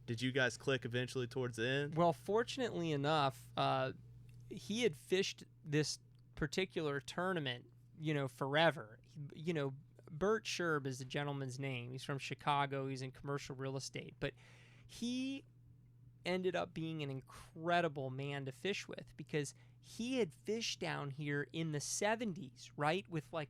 Did you guys click eventually towards the end? Well, fortunately enough, he had fished this particular tournament, forever. Bert Sherb is the gentleman's name. He's from Chicago. He's in commercial real estate. But he ended up being an incredible man to fish with, because he had fished down here in the 70s, right, with like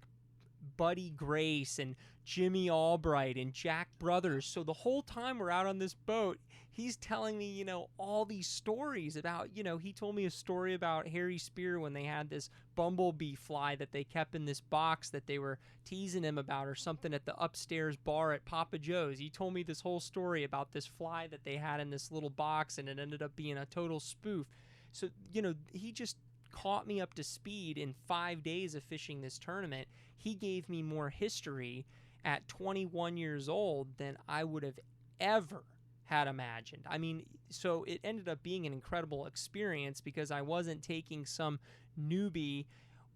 Buddy Grace and Jimmy Albright and Jack Brothers. So the whole time we're out on this boat, he's telling me, all these stories about, he told me a story about Harry Spear when they had this bumblebee fly that they kept in this box that they were teasing him about or something at the upstairs bar at Papa Joe's. He told me this whole story about this fly that they had in this little box, and it ended up being a total spoof. So, he just caught me up to speed in 5 days of fishing this tournament. He gave me more history, at 21 years old than I would have ever had imagined. I mean, so it ended up being an incredible experience because I wasn't taking some newbie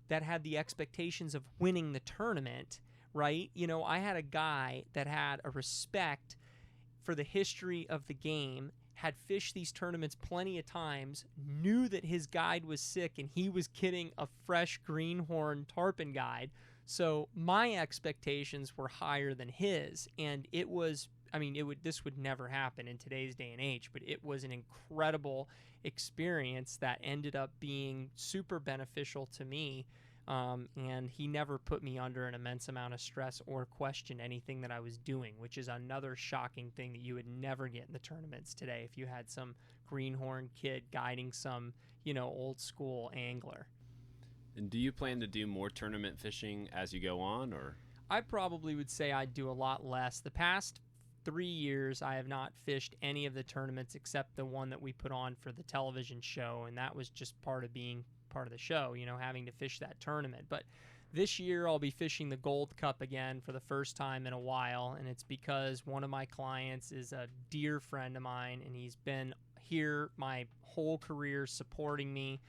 that had the expectations of winning the tournament, right? You know, I had a guy that had a respect for the history of the game, had fished these tournaments plenty of times, knew that his guide was sick and he was getting a fresh greenhorn tarpon guide. So my expectations were higher than his, and it was, I mean, this would never happen in today's day and age, but it was an incredible experience that ended up being super beneficial to me. And he never put me under an immense amount of stress or questioned anything that I was doing, which is another shocking thing that you would never get in the tournaments today if you had some greenhorn kid guiding some, you know, old school angler. And do you plan to do more tournament fishing as you go on, or? I probably would say I'd do a lot less. The past 3 years, I have not fished any of the tournaments except the one that we put on for the television show, and that was just part of being part of the show, you know, having to fish that tournament. But this year I'll be fishing the Gold Cup again for the first time in a while, and it's because one of my clients is a dear friend of mine, and he's been here my whole career supporting me,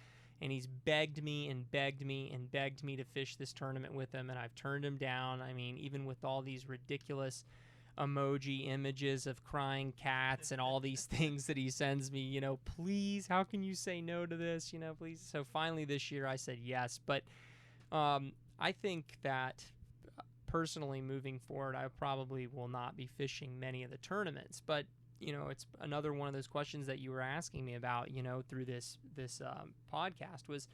and he's begged me and begged me and begged me to fish this tournament with him, and I've turned him down. I mean, even with all these ridiculous emoji images of crying cats and all these things that he sends me, you know, please, how can you say no to this, you know, please. So finally this year I said yes, but I think that personally moving forward I probably will not be fishing many of the tournaments. But you know, it's another one of those questions that you were asking me about, you know, through this podcast was,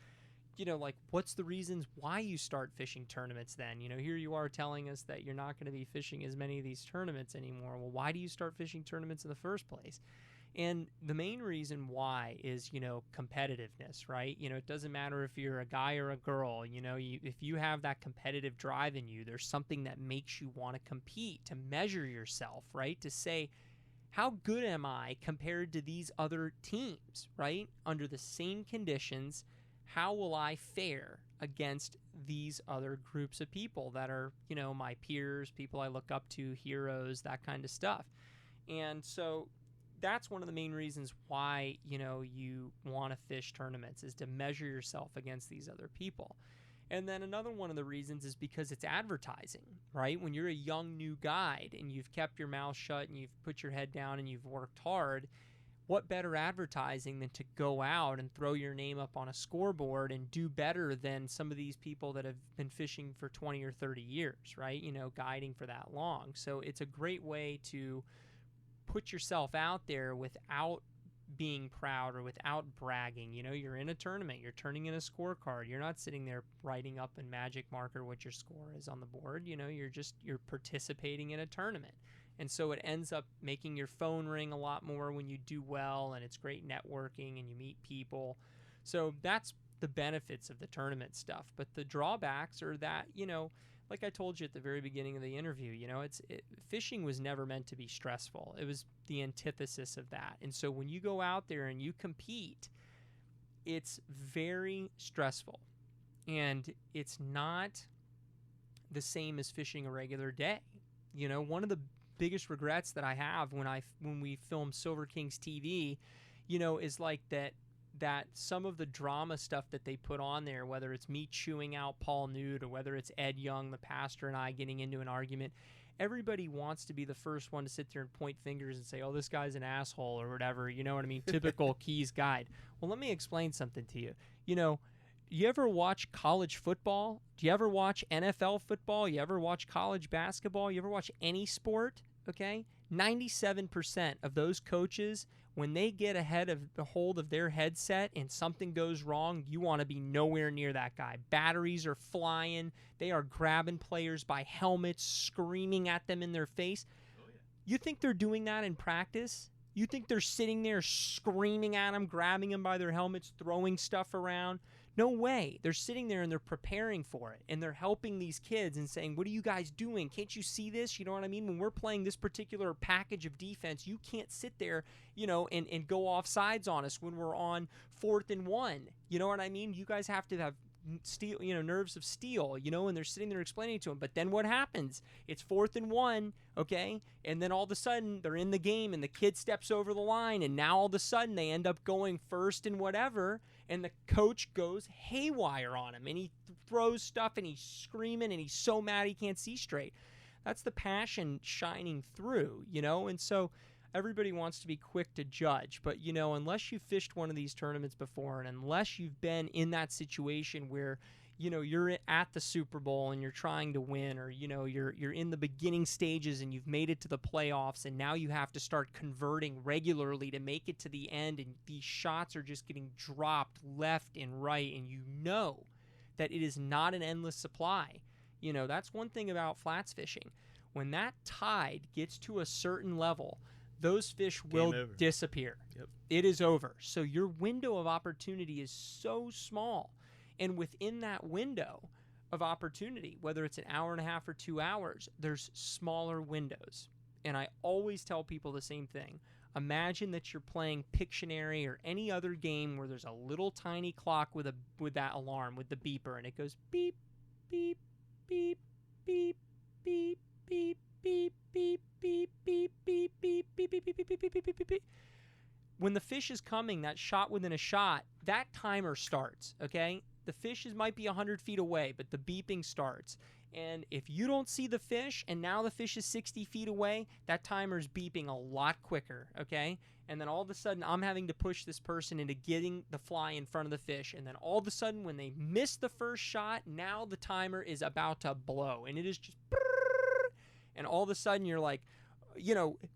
you know, like, what's the reasons why you start fishing tournaments then? You know, here you are telling us that you're not going to be fishing as many of these tournaments anymore. Well, why do you start fishing tournaments in the first place? And the main reason why is, you know, competitiveness, right? You know, it doesn't matter if you're a guy or a girl, you know, if you have that competitive drive in you, there's something that makes you want to compete, to measure yourself, right? To say, how good am I compared to these other teams, right? Under the same conditions, how will I fare against these other groups of people that are, you know, my peers, people I look up to, heroes, that kind of stuff. And so that's one of the main reasons why, you know, you want to fish tournaments, is to measure yourself against these other people. And then another one of the reasons is because it's advertising, right? When you're a young new guide and you've kept your mouth shut and you've put your head down and you've worked hard, what better advertising than to go out and throw your name up on a scoreboard and do better than some of these people that have been fishing for 20 or 30 years, right? You know, guiding for that long. So it's a great way to put yourself out there without being proud or without bragging. You know, you're in a tournament, you're turning in a scorecard. You're not sitting there writing up in magic marker what your score is on the board. You know, you're participating in a tournament. And so it ends up making your phone ring a lot more when you do well, and it's great networking and you meet people. So that's the benefits of the tournament stuff. But the drawbacks are that, you know, like I told you at the very beginning of the interview, you know, fishing was never meant to be stressful. It was the antithesis of that. And so when you go out there and you compete, it's very stressful. And it's not the same as fishing a regular day. You know, one of the biggest regrets that I have when we film Silver Kings TV, you know, is like that some of the drama stuff that they put on there, whether it's me chewing out Paul Nude or whether it's Ed Young, the pastor, and I getting into an argument, everybody wants to be the first one to sit there and point fingers and say, oh, this guy's an asshole or whatever, you know what I mean? Typical Keys guide. Well, let me explain something to you. You know, you ever watch college football? Do you ever watch NFL football? You ever watch college basketball? You ever watch any sport? Okay? 97% of those coaches, when they get a hold of their headset and something goes wrong, you want to be nowhere near that guy. Batteries are flying. They are grabbing players by helmets, screaming at them in their face. Oh, yeah. You think they're doing that in practice? You think they're sitting there screaming at them, grabbing them by their helmets, throwing stuff around? No way. They're sitting there and they're preparing for it, and they're helping these kids and saying, what are you guys doing? Can't you see this? You know what I mean? When we're playing this particular package of defense, you can't sit there, you know, and go off sides on us when we're on 4th and 1. You know what I mean? You guys have to have steel, nerves of steel, and they're sitting there explaining it to him. But then what happens? It's 4th and 1, okay? And then all of a sudden they're in the game and the kid steps over the line, and now all of a sudden they end up going first and whatever, and the coach goes haywire on him, and he throws stuff, and he's screaming, and he's so mad he can't see straight. That's the passion shining through, and so everybody wants to be quick to judge, but unless you fished one of these tournaments before, and unless you've been in that situation where you're at the Super Bowl and you're trying to win, or you're in the beginning stages and you've made it to the playoffs, and now you have to start converting regularly to make it to the end, and these shots are just getting dropped left and right, and that it is not an endless supply. That's one thing about flats fishing. When that tide gets to a certain level, those fish will disappear. Yep. It is over. So your window of opportunity is so small. And within that window of opportunity, whether it's an hour and a half or 2 hours, there's smaller windows. And I always tell people the same thing. Imagine that you're playing Pictionary or any other game where there's a little tiny clock with that alarm, with the beeper, and it goes beep, beep, beep, beep, beep, beep, beep, beep, beep, beep, beep, beep, beep, beep, beep, beep, beep, beep, beep, beep. When the fish is coming, that shot within a shot, that timer starts, okay? The fish might be 100 feet away, but the beeping starts. And if you don't see the fish, and now the fish is 60 feet away, that timer's beeping a lot quicker, okay? And then all of a sudden, I'm having to push this person into getting the fly in front of the fish. And then all of a sudden, when they miss the first shot, now the timer is about to blow. And it is just... And all of a sudden, you're like,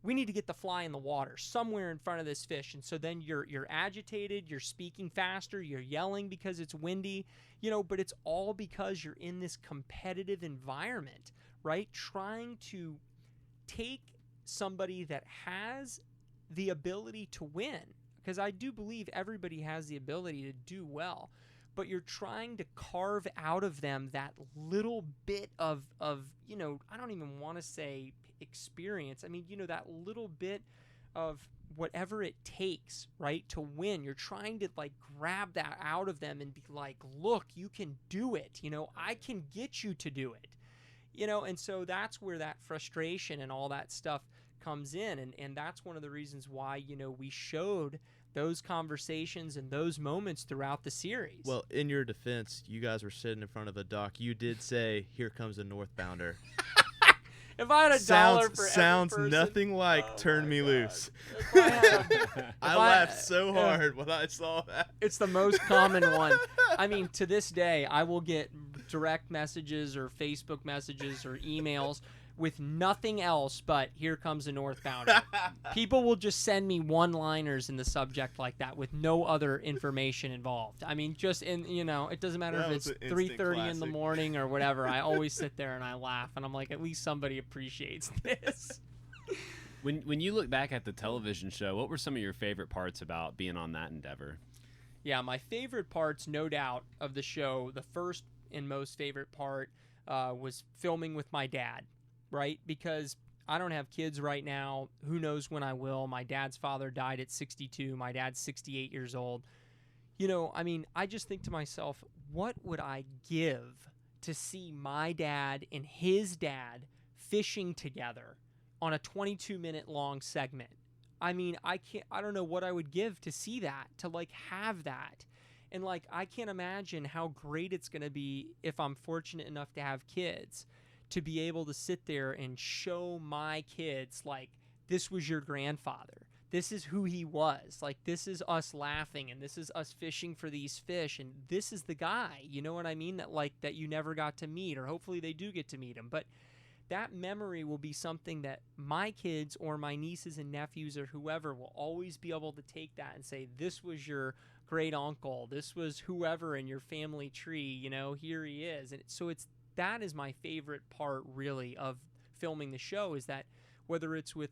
we need to get the fly in the water somewhere in front of this fish. And so then you're agitated, you're speaking faster, you're yelling because it's windy, but it's all because you're in this competitive environment, right? Trying to take somebody that has the ability to win, because I do believe everybody has the ability to do well, but you're trying to carve out of them that little bit of I don't even want to say experience. I mean, that little bit of whatever it takes, right, to win. You're trying to grab that out of them and be like, look, you can do it. I can get you to do it. And so that's where that frustration and all that stuff comes in. And that's one of the reasons why, we showed those conversations and those moments throughout the series. Well, in your defense, you guys were sitting in front of a dock. You did say, "Here comes a northbounder." If I had a dollar for sounds every person, nothing like "Turn Me Loose." I I- laughed so hard when I saw that. it's the most common one. I mean, to this day, I will get direct messages or Facebook messages or emails with nothing else but "Here comes a northbounder." People will just send me one-liners in the subject like that with no other information involved. I mean, just it doesn't matter That if was it's an instant 3:30 in the classic. morning or whatever. I always sit there and I laugh, and I'm like, at least somebody appreciates this. When you look back at the television show, what were some of your favorite parts about being on that endeavor? Yeah, my favorite parts, no doubt, of the show, the first and most favorite part was filming with my dad, right? Because I don't have kids right now. Who knows when I will? My dad's father died at 62. My dad's 68 years old. I just think to myself, what would I give to see my dad and his dad fishing together on a 22-minute long segment? I mean, I don't know what I would give to see that, to have that. And I can't imagine how great it's going to be if I'm fortunate enough to have kids, to be able to sit there and show my kids, this was your grandfather. This is who he was. This is us laughing, and this is us fishing for these fish, and this is the guy, you know what I mean, that you never got to meet, or hopefully they do get to meet him. But that memory will be something that my kids or my nieces and nephews or whoever will always be able to take that and say, this was your great uncle, this was whoever in your family tree, here he is. And so that is my favorite part, really, of filming the show, is that whether it's with,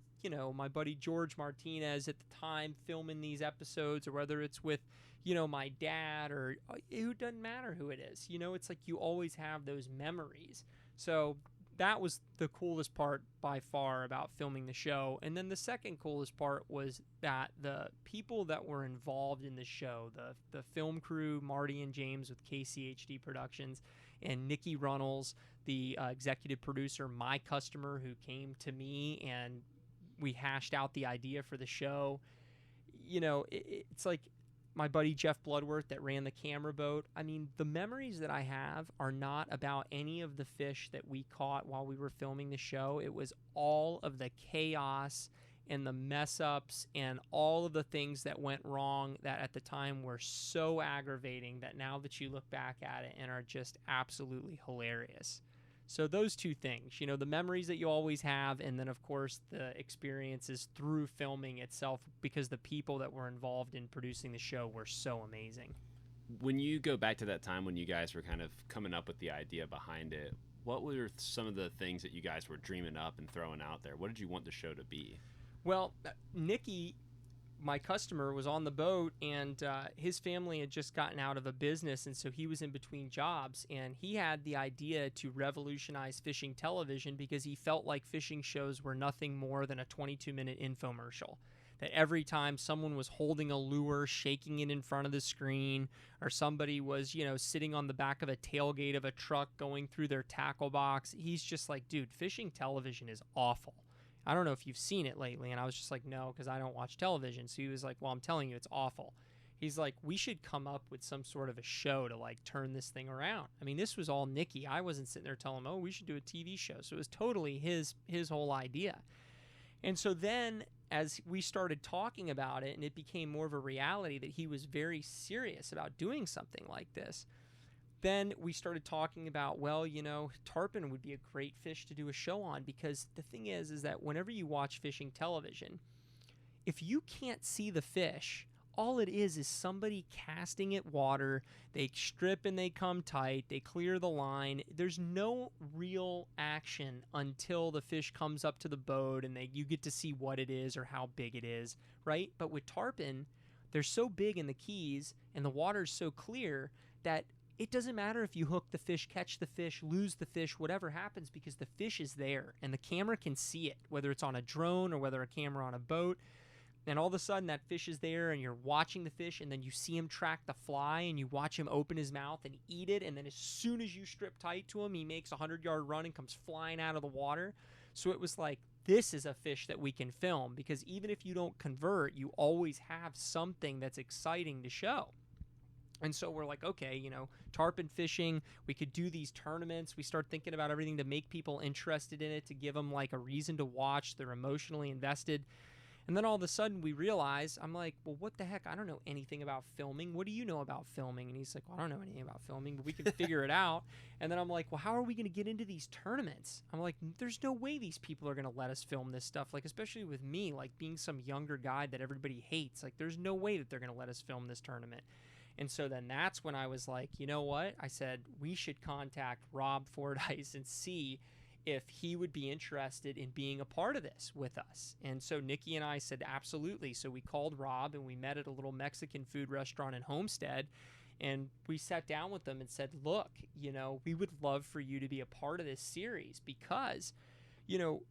my buddy George Martinez at the time filming these episodes, or whether it's with, my dad, or it doesn't matter who it is. It's you always have those memories. So that was the coolest part by far about filming the show. And then the second coolest part was that the people that were involved in the show, the film crew, Marty and James with KCHD Productions, and Nikki Runnels, the executive producer, my customer, who came to me and we hashed out the idea for the show. You know, it's like my buddy Jeff Bloodworth that ran the camera boat. I mean, the memories that I have are not about any of the fish that we caught while we were filming the show. It was all of the chaos and the mess ups and all of the things that went wrong that at the time were so aggravating that now that you look back at it and are just absolutely hilarious. So those two things, you know, the memories that you always have, and then of course the experiences through filming itself, because the people that were involved in producing the show were so amazing. When you go back to that time when you guys were kind of coming up with the idea behind it, what were some of the things that you guys were dreaming up and throwing out there? What did you want the show to be? Well, Nikki, my customer, was on the boat, and his family had just gotten out of a business, and so he was in between jobs, and he had the idea to revolutionize fishing television because he felt like fishing shows were nothing more than a 22-minute infomercial. That every time someone was holding a lure, shaking it in front of the screen, or somebody was, you know, sitting on the back of a tailgate of a truck going through their tackle box, he's just like, dude, fishing television is awful. I don't know if you've seen it lately. And I was just like, no, because I don't watch television. So he was like, well, I'm telling you, it's awful. He's like, we should come up with some sort of a show to like turn this thing around. I mean, this was all Nikki. I wasn't sitting there telling him, oh, we should do a TV show. So it was totally his whole idea. And so then as we started talking about it and it became more of a reality that he was very serious about doing something like this, then we started talking about, well, you know, tarpon would be a great fish to do a show on, because the thing is that whenever you watch fishing television, if you can't see the fish, all it is somebody casting at water. They strip and they come tight. They clear the line. There's no real action until the fish comes up to the boat and you get to see what it is or how big it is, right? But with tarpon, they're so big in the Keys and the water's so clear that it doesn't matter if you hook the fish, catch the fish, lose the fish, whatever happens, because the fish is there and the camera can see it, whether it's on a drone or whether a camera on a boat. And all of a sudden that fish is there and you're watching the fish, and then you see him track the fly and you watch him open his mouth and eat it. And then as soon as you strip tight to him, he makes a 100-yard run and comes flying out of the water. So it was like, this is a fish that we can film, because even if you don't convert, you always have something that's exciting to show. And so we're like, okay, you know, tarpon fishing, we could do these tournaments. We start thinking about everything to make people interested in it, to give them like a reason to watch. They're emotionally invested. And then all of a sudden we realize, I'm like, well, what the heck? I don't know anything about filming. What do you know about filming? And he's like, well, I don't know anything about filming, but we can figure it out. And then I'm like, well, how are we going to get into these tournaments? I'm like, there's no way these people are going to let us film this stuff. Like, especially with me, like being some younger guy that everybody hates. Like, there's no way that they're going to let us film this tournament. And so then that's when I was like, you know what? I said, we should contact Rob Fordyce and see if he would be interested in being a part of this with us. And so Nikki and I said, absolutely. So we called Rob and we met at a little Mexican food restaurant in Homestead. And we sat down with them and said, look, you know, we would love for you to be a part of this series, because, you know,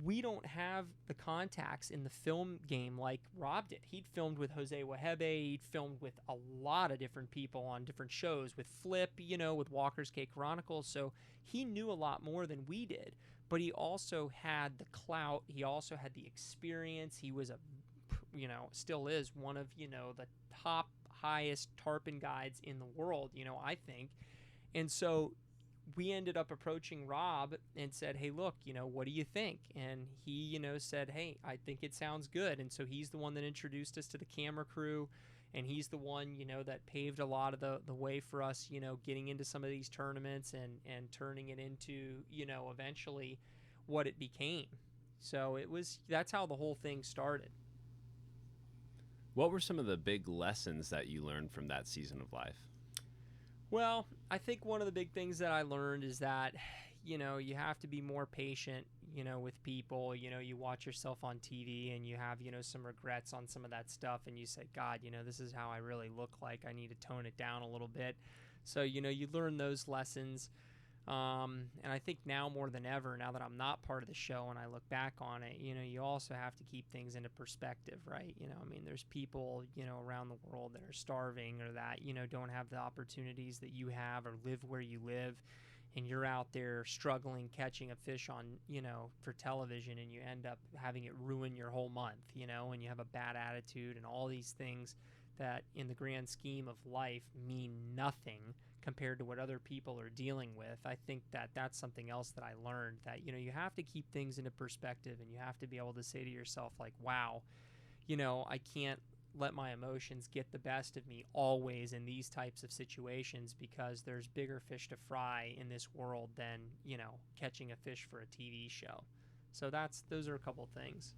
we don't have the contacts in the film game like Rob did. He'd filmed with Jose Wahebe. He'd filmed with a lot of different people on different shows, with Flip, you know, with Walker's Cake Chronicles. So he knew a lot more than we did, but he also had the clout. He also had the experience. He was you know, still is one of, you know, the top highest tarpon guides in the world, you know, I think. And so we ended up approaching Rob and said, hey, look, you know, what do you think? And he, you know, said, hey, I think it sounds good. And so he's the one that introduced us to the camera crew, and he's the one, you know, that paved a lot of the way for us, you know, getting into some of these tournaments and turning it into, you know, eventually what it became. So that's how the whole thing started. What were some of the big lessons that you learned from that season of life? Well, I think one of the big things that I learned is that, you know, you have to be more patient, you know, with people. You know, you watch yourself on TV and you have, you know, some regrets on some of that stuff, and you say, God, you know, this is how I really look like. I need to tone it down a little bit. So, you know, you learn those lessons. And I think now more than ever, now that I'm not part of the show and I look back on it, you also have to keep things into perspective, right? I mean, there's people, around the world that are starving or that, don't have the opportunities that you have or live where you live. And you're out there struggling catching a fish on, for television, and you end up having it ruin your whole month, and you have a bad attitude and all these things that in the grand scheme of life mean nothing compared to what other people are dealing with. I think that that's something else that I learned, that, you have to keep things into perspective, and you have to be able to say to yourself, like, wow, I can't let my emotions get the best of me always in these types of situations, because there's bigger fish to fry in this world than, catching a fish for a TV show. So those are a couple things.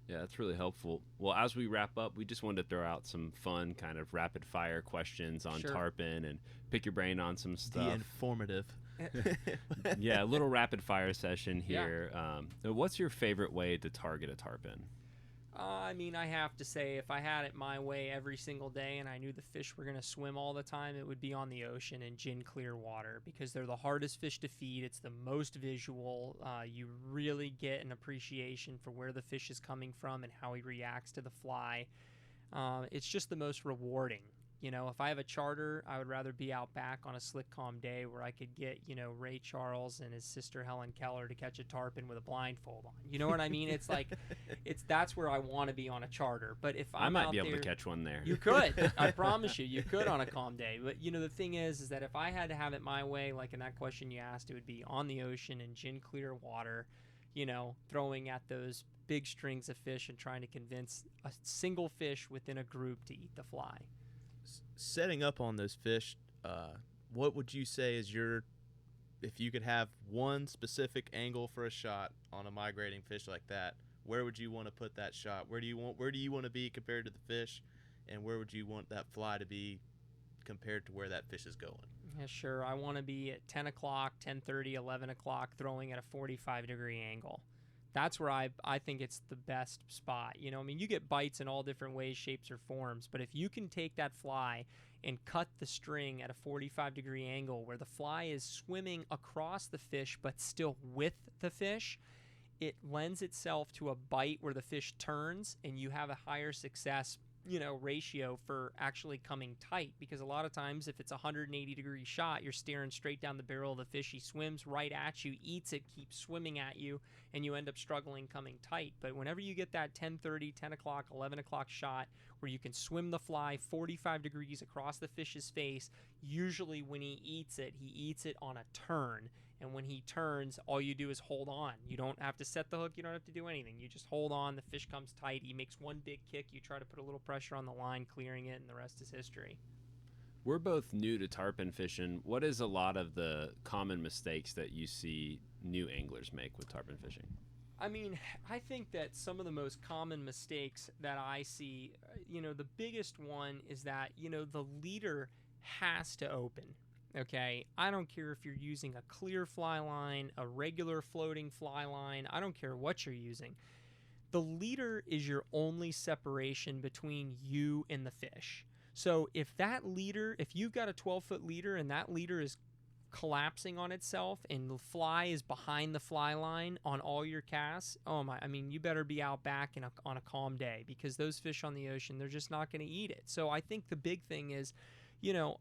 Yeah, that's really helpful. Well, as we wrap up, we just wanted to throw out some fun kind of rapid fire questions on tarpon and pick your brain on some stuff. The informative. Yeah, a little rapid fire session here. Yeah. What's your favorite way to target a tarpon? I mean, I have to say, if I had it my way every single day and I knew the fish were going to swim all the time, it would be on the ocean in gin clear water, because they're the hardest fish to feed. It's the most visual. You really get an appreciation for where the fish is coming from and how he reacts to the fly. It's just the most rewarding. If I have a charter, I would rather be out back on a slick, calm day where I could get, Ray Charles and his sister Helen Keller to catch a tarpon with a blindfold on. You know what I mean? It's like, that's where I want to be on a charter. But if I might be able to catch one there. You could. I promise you could on a calm day. But, the thing is that if I had to have it my way, like in that question you asked, it would be on the ocean in gin clear water, throwing at those big strings of fish and trying to convince a single fish within a group to eat the fly. Setting up on those fish, what would you say is if you could have one specific angle for a shot on a migrating fish like that, where would you want to put that shot? Where do you want to be compared to the fish, and where would you want that fly to be compared to where that fish is going? Yeah, sure. I want to be at 10 o'clock, 10:30, 11 o'clock, throwing at a 45-degree angle. That's where I think it's the best spot. I mean, you get bites in all different ways, shapes, or forms, but if you can take that fly and cut the string at a 45-degree angle where the fly is swimming across the fish but still with the fish, it lends itself to a bite where the fish turns, and you have a higher success ratio for actually coming tight, because a lot of times if it's a 180-degree shot, you're staring straight down the barrel of the fish. He swims right at you, eats it, keeps swimming at you, and you end up struggling coming tight. But whenever you get that 10:30, 10 o'clock, 11 o'clock shot where you can swim the fly 45 degrees across the fish's face, usually when he eats it on a turn. And when he turns, all you do is hold on. You don't have to set the hook. You don't have to do anything. You just hold on. The fish comes tight. He makes one big kick. You try to put a little pressure on the line, clearing it, and the rest is history. We're both new to tarpon fishing. What is a lot of the common mistakes that you see new anglers make with tarpon fishing? I mean, I think that some of the most common mistakes that I see, the biggest one is that, the leader has to open. Okay, I don't care if you're using a clear fly line, a regular floating fly line, I don't care what you're using. The leader is your only separation between you and the fish. So if you've got a 12-foot leader and that leader is collapsing on itself and the fly is behind the fly line on all your casts, you better be out back on a calm day, because those fish on the ocean, they're just not going to eat it. So I think the big thing is,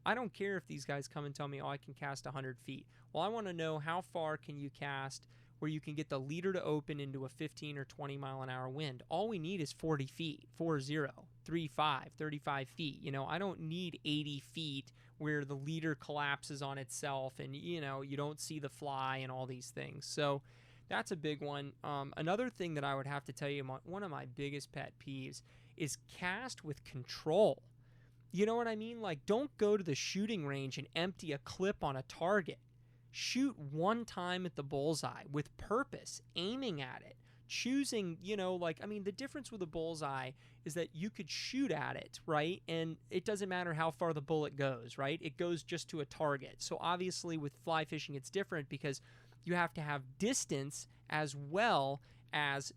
I don't care if these guys come and tell me, I can cast 100 feet. Well, I want to know how far can you cast where you can get the leader to open into a 15 or 20 mile an hour wind. All we need is 40 feet, 40, 35, 35 feet. I don't need 80 feet where the leader collapses on itself and, you don't see the fly and all these things. So that's a big one. Another thing that I would have to tell you, one of my biggest pet peeves is cast with control. You know what I mean? Like, don't go to the shooting range and empty a clip on a target. Shoot one time at the bullseye with purpose, aiming at it, choosing, the difference with a bullseye is that you could shoot at it, right? And it doesn't matter how far the bullet goes, right? It goes just to a target. So obviously with fly fishing, it's different because you have to have distance as well as,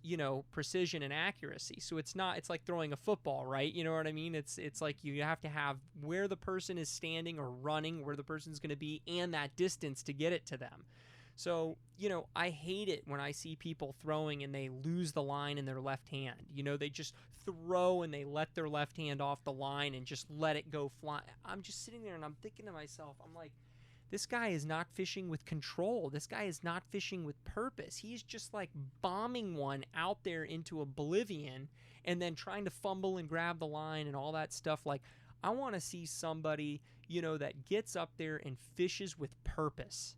precision and accuracy. So it's like throwing a football, right? You know what I mean? It's like you have to have where the person is standing or running, where the person's going to be, and that distance to get it to them. So, I hate it when I see people throwing and they lose the line in their left hand. They just throw and they let their left hand off the line and just let it go fly. I'm just sitting there and I'm thinking to myself, I'm like, this guy is not fishing with control. This guy is not fishing with purpose. He's just like bombing one out there into oblivion and then trying to fumble and grab the line and all that stuff. Like, I want to see somebody, that gets up there and fishes with purpose.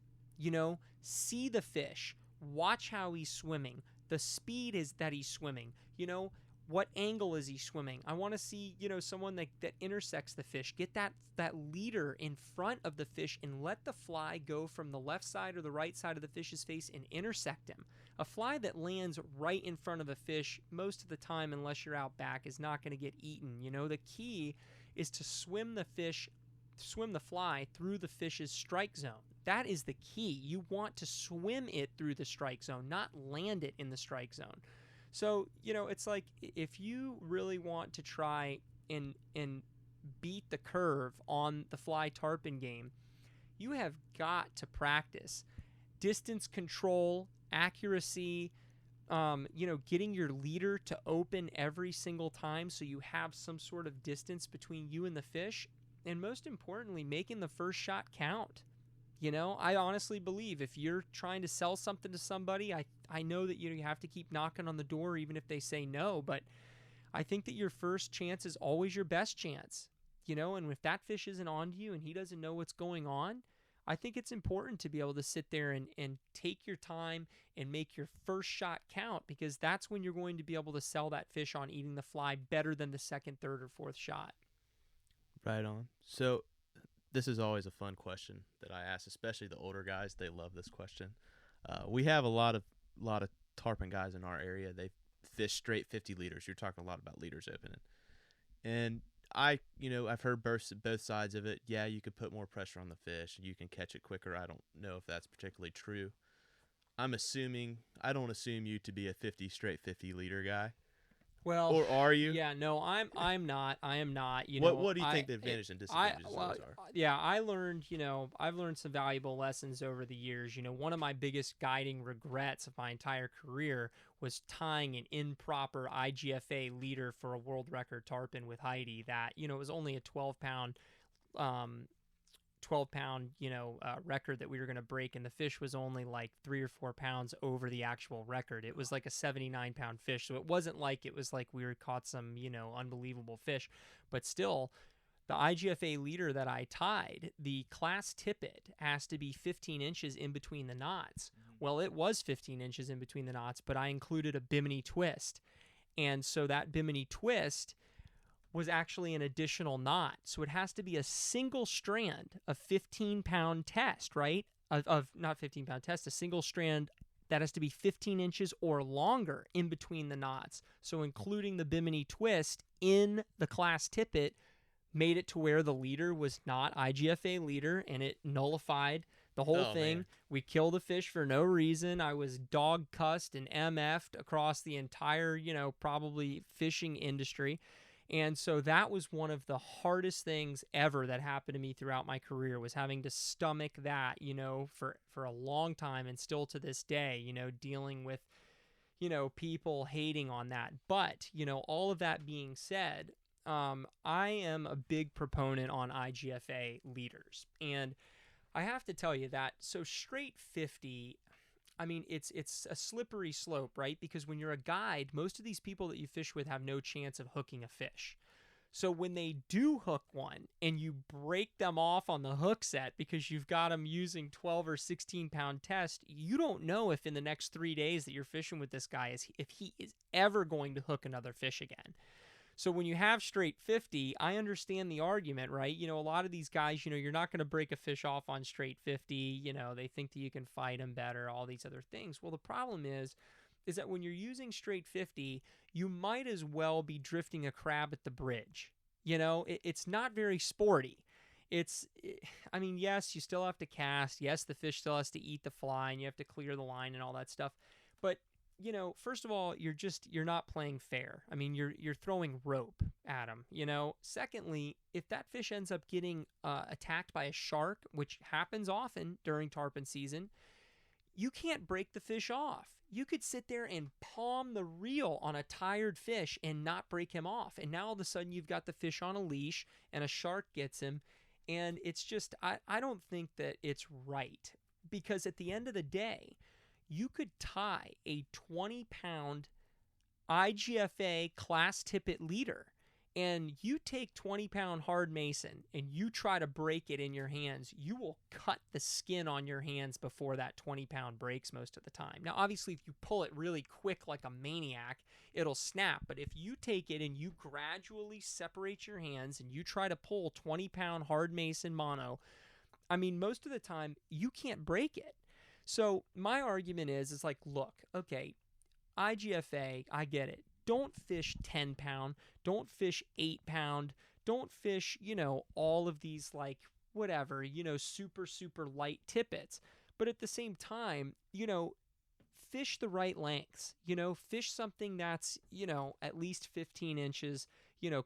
See the fish, watch how he's swimming, the speed is that he's swimming, what angle is he swimming? I want to see, someone that intersects the fish, get that leader in front of the fish and let the fly go from the left side or the right side of the fish's face and intersect him. A fly that lands right in front of the fish most of the time, unless you're out back, is not going to get eaten. The key is to swim the fly through the fish's strike zone. That is the key. You want to swim it through the strike zone, not land it in the strike zone. So, it's like if you really want to try and beat the curve on the fly tarpon game, you have got to practice distance control, accuracy, getting your leader to open every single time so you have some sort of distance between you and the fish, and most importantly, making the first shot count. I honestly believe if you're trying to sell something to somebody, I know that you have to keep knocking on the door even if they say no, but I think that your first chance is always your best chance, and if that fish isn't on to you and he doesn't know what's going on, I think it's important to be able to sit there and take your time and make your first shot count, because that's when you're going to be able to sell that fish on eating the fly better than the second, third, or fourth shot. Right on. So this is always a fun question that I ask, especially the older guys. They love this question. We have a lot of tarpon guys in our area. They fish straight 50 liters. You're talking a lot about liters opening. And I've heard both sides of it. Yeah, you could put more pressure on the fish. You can catch it quicker. I don't know if that's particularly true. I don't assume you to be a 50 straight 50 liter guy. Well, or are you? Yeah, no, I'm not. I am not. What do you think the advantage and disadvantages of those are? Yeah, I've learned some valuable lessons over the years. One of my biggest guiding regrets of my entire career was tying an improper IGFA leader for a world record tarpon with whitey that, it was only a 12-pound record that we were going to break, and the fish was only like 3 or 4 pounds over the actual record. It was like a 79-pound fish, so it wasn't like it was like we were caught some unbelievable fish, but still, the IGFA leader that I tied, the class tippet has to be 15 inches in between the knots. Well, it was 15 inches in between the knots, but I included a bimini twist, and so that bimini twist was actually an additional knot. So it has to be a single strand of 15-pound test, right? Of not 15-pound test, a single strand that has to be 15 inches or longer in between the knots. So including the bimini twist in the class tippet made it to where the leader was not IGFA leader, and it nullified the whole thing. Man. We killed the fish for no reason. I was dog cussed and MF'd across the entire, probably fishing industry. And so that was one of the hardest things ever that happened to me throughout my career, was having to stomach that, for a long time, and still to this day, dealing with, people hating on that. But, all of that being said, I am a big proponent on IGFA leaders. And I have to tell you that, so straight 50, I mean, it's a slippery slope, right? Because when you're a guide, most of these people that you fish with have no chance of hooking a fish. So when they do hook one and you break them off on the hook set because you've got them using 12 or 16-pound test, you don't know if in the next 3 days that you're fishing with this guy, if he is ever going to hook another fish again. So when you have straight 50, I understand the argument, right? A lot of these guys, you're not going to break a fish off on straight 50. They think that you can fight them better, all these other things. Well, the problem is that when you're using straight 50, you might as well be drifting a crab at the bridge. It's not very sporty. Yes, you still have to cast. Yes, the fish still has to eat the fly, and you have to clear the line and all that stuff. But first of all, you're not playing fair. I mean, you're throwing rope at them, Secondly, if that fish ends up getting attacked by a shark, which happens often during tarpon season, you can't break the fish off. You could sit there and palm the reel on a tired fish and not break him off. And now all of a sudden you've got the fish on a leash and a shark gets him. And it's just, I don't think that it's right, because at the end of the day, you could tie a 20-pound IGFA class tippet leader, and you take 20-pound hard mason and you try to break it in your hands, you will cut the skin on your hands before that 20-pound breaks most of the time. Now, obviously, if you pull it really quick like a maniac, it'll snap. But if you take it and you gradually separate your hands and you try to pull 20-pound hard mason mono, I mean, most of the time, you can't break it. So my argument is like, look, okay, IGFA, I get it. Don't fish 10-pound. Don't fish 8-pound. Don't fish, all of these like whatever, super, super light tippets. But at the same time, fish the right lengths. Fish something that's, at least 15 inches,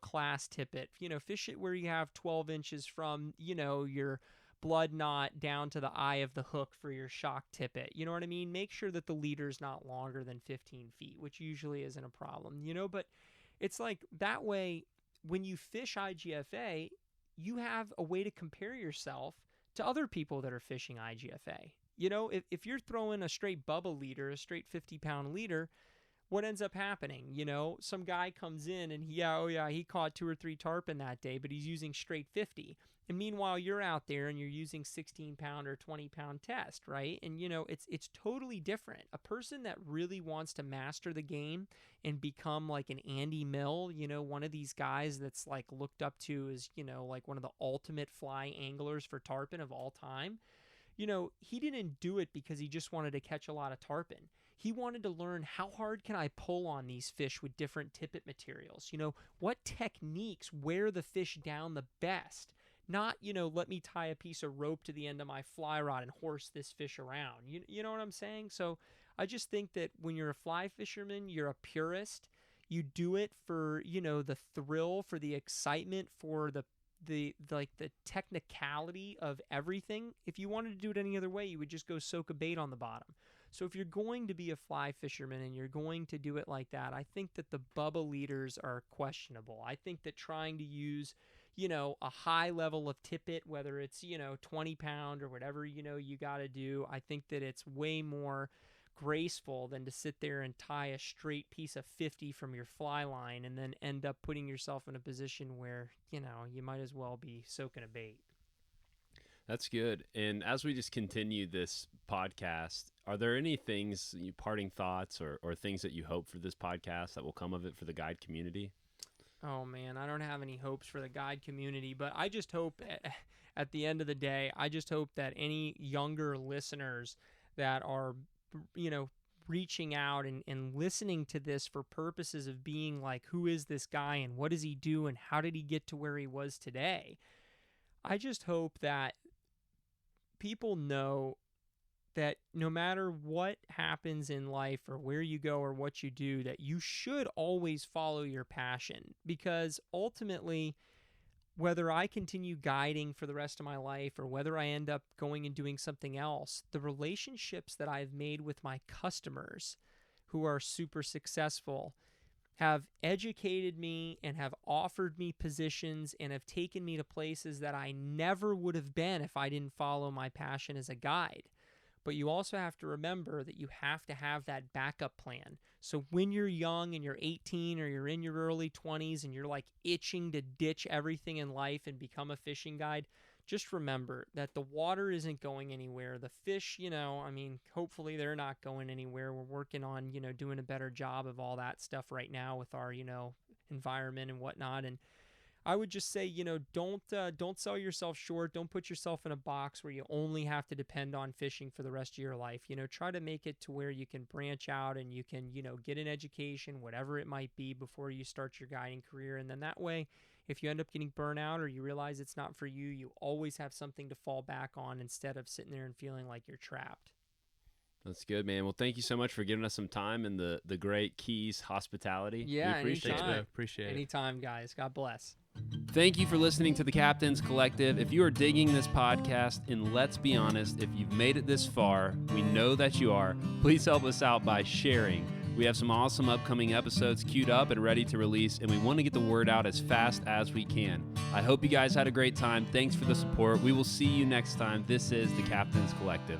class tippet. Fish it where you have 12 inches from, your blood knot down to the eye of the hook for your shock tippet. You know what I mean? Make sure that the leader's not longer than 15 feet, which usually isn't a problem, But it's like that way, when you fish IGFA, you have a way to compare yourself to other people that are fishing IGFA. If you're throwing a straight Bubba leader, a straight 50-pound leader, what ends up happening? Some guy comes in and he caught 2 or 3 tarpon that day, but he's using straight 50. And meanwhile, you're out there and you're using 16-pound or 20-pound test, right? And, it's totally different. A person that really wants to master the game and become like an Andy Mill, one of these guys that's like looked up to as, like one of the ultimate fly anglers for tarpon of all time, he didn't do it because he just wanted to catch a lot of tarpon. He wanted to learn, how hard can I pull on these fish with different tippet materials? What techniques wear the fish down the best? Not, let me tie a piece of rope to the end of my fly rod and horse this fish around. You know what I'm saying? So I just think that when you're a fly fisherman, you're a purist. You do it for, the thrill, for the excitement, for the technicality of everything. If you wanted to do it any other way, you would just go soak a bait on the bottom. So if you're going to be a fly fisherman and you're going to do it like that, I think that the Bubba leaders are questionable. I think that trying to use, a high level of tippet, whether it's, 20-pound or whatever, you got to do, I think that it's way more graceful than to sit there and tie a straight piece of 50 from your fly line and then end up putting yourself in a position where, you might as well be soaking a bait. That's good. And as we just continue this podcast, are there any things, parting thoughts or things that you hope for this podcast that will come of it for the guide community? Oh, man, I don't have any hopes for the guide community, but I just hope at the end of the day, I just hope that any younger listeners that are, reaching out and listening to this for purposes of being like, who is this guy and what does he do and how did he get to where he was today? I just hope that people know that no matter what happens in life or where you go or what you do, that you should always follow your passion, because ultimately, whether I continue guiding for the rest of my life or whether I end up going and doing something else, the relationships that I've made with my customers who are super successful have educated me and have offered me positions and have taken me to places that I never would have been if I didn't follow my passion as a guide. But you also have to remember that you have to have that backup plan. So when you're young and you're 18 or you're in your early 20s and you're like itching to ditch everything in life and become a fishing guide, just remember that the water isn't going anywhere. The fish, hopefully they're not going anywhere. We're working on, doing a better job of all that stuff right now with our, environment and whatnot. And I would just say, don't sell yourself short. Don't put yourself in a box where you only have to depend on fishing for the rest of your life. Try to make it to where you can branch out and you can, get an education, whatever it might be, before you start your guiding career. And then that way, if you end up getting burnt out or you realize it's not for you, you always have something to fall back on instead of sitting there and feeling like you're trapped. That's good, man. Well, thank you so much for giving us some time in the great Keys hospitality. Yeah, we appreciate anytime. it. Appreciate it. Anytime, guys. God bless. Thank you for listening to the Captain's Collective. If you are digging this podcast, and let's be honest, if you've made it this far, we know that you are, please help us out by sharing. We have some awesome upcoming episodes queued up and ready to release, and we want to get the word out as fast as we can. I hope you guys had a great time. Thanks for the support. We will see you next time. This is the Captain's Collective.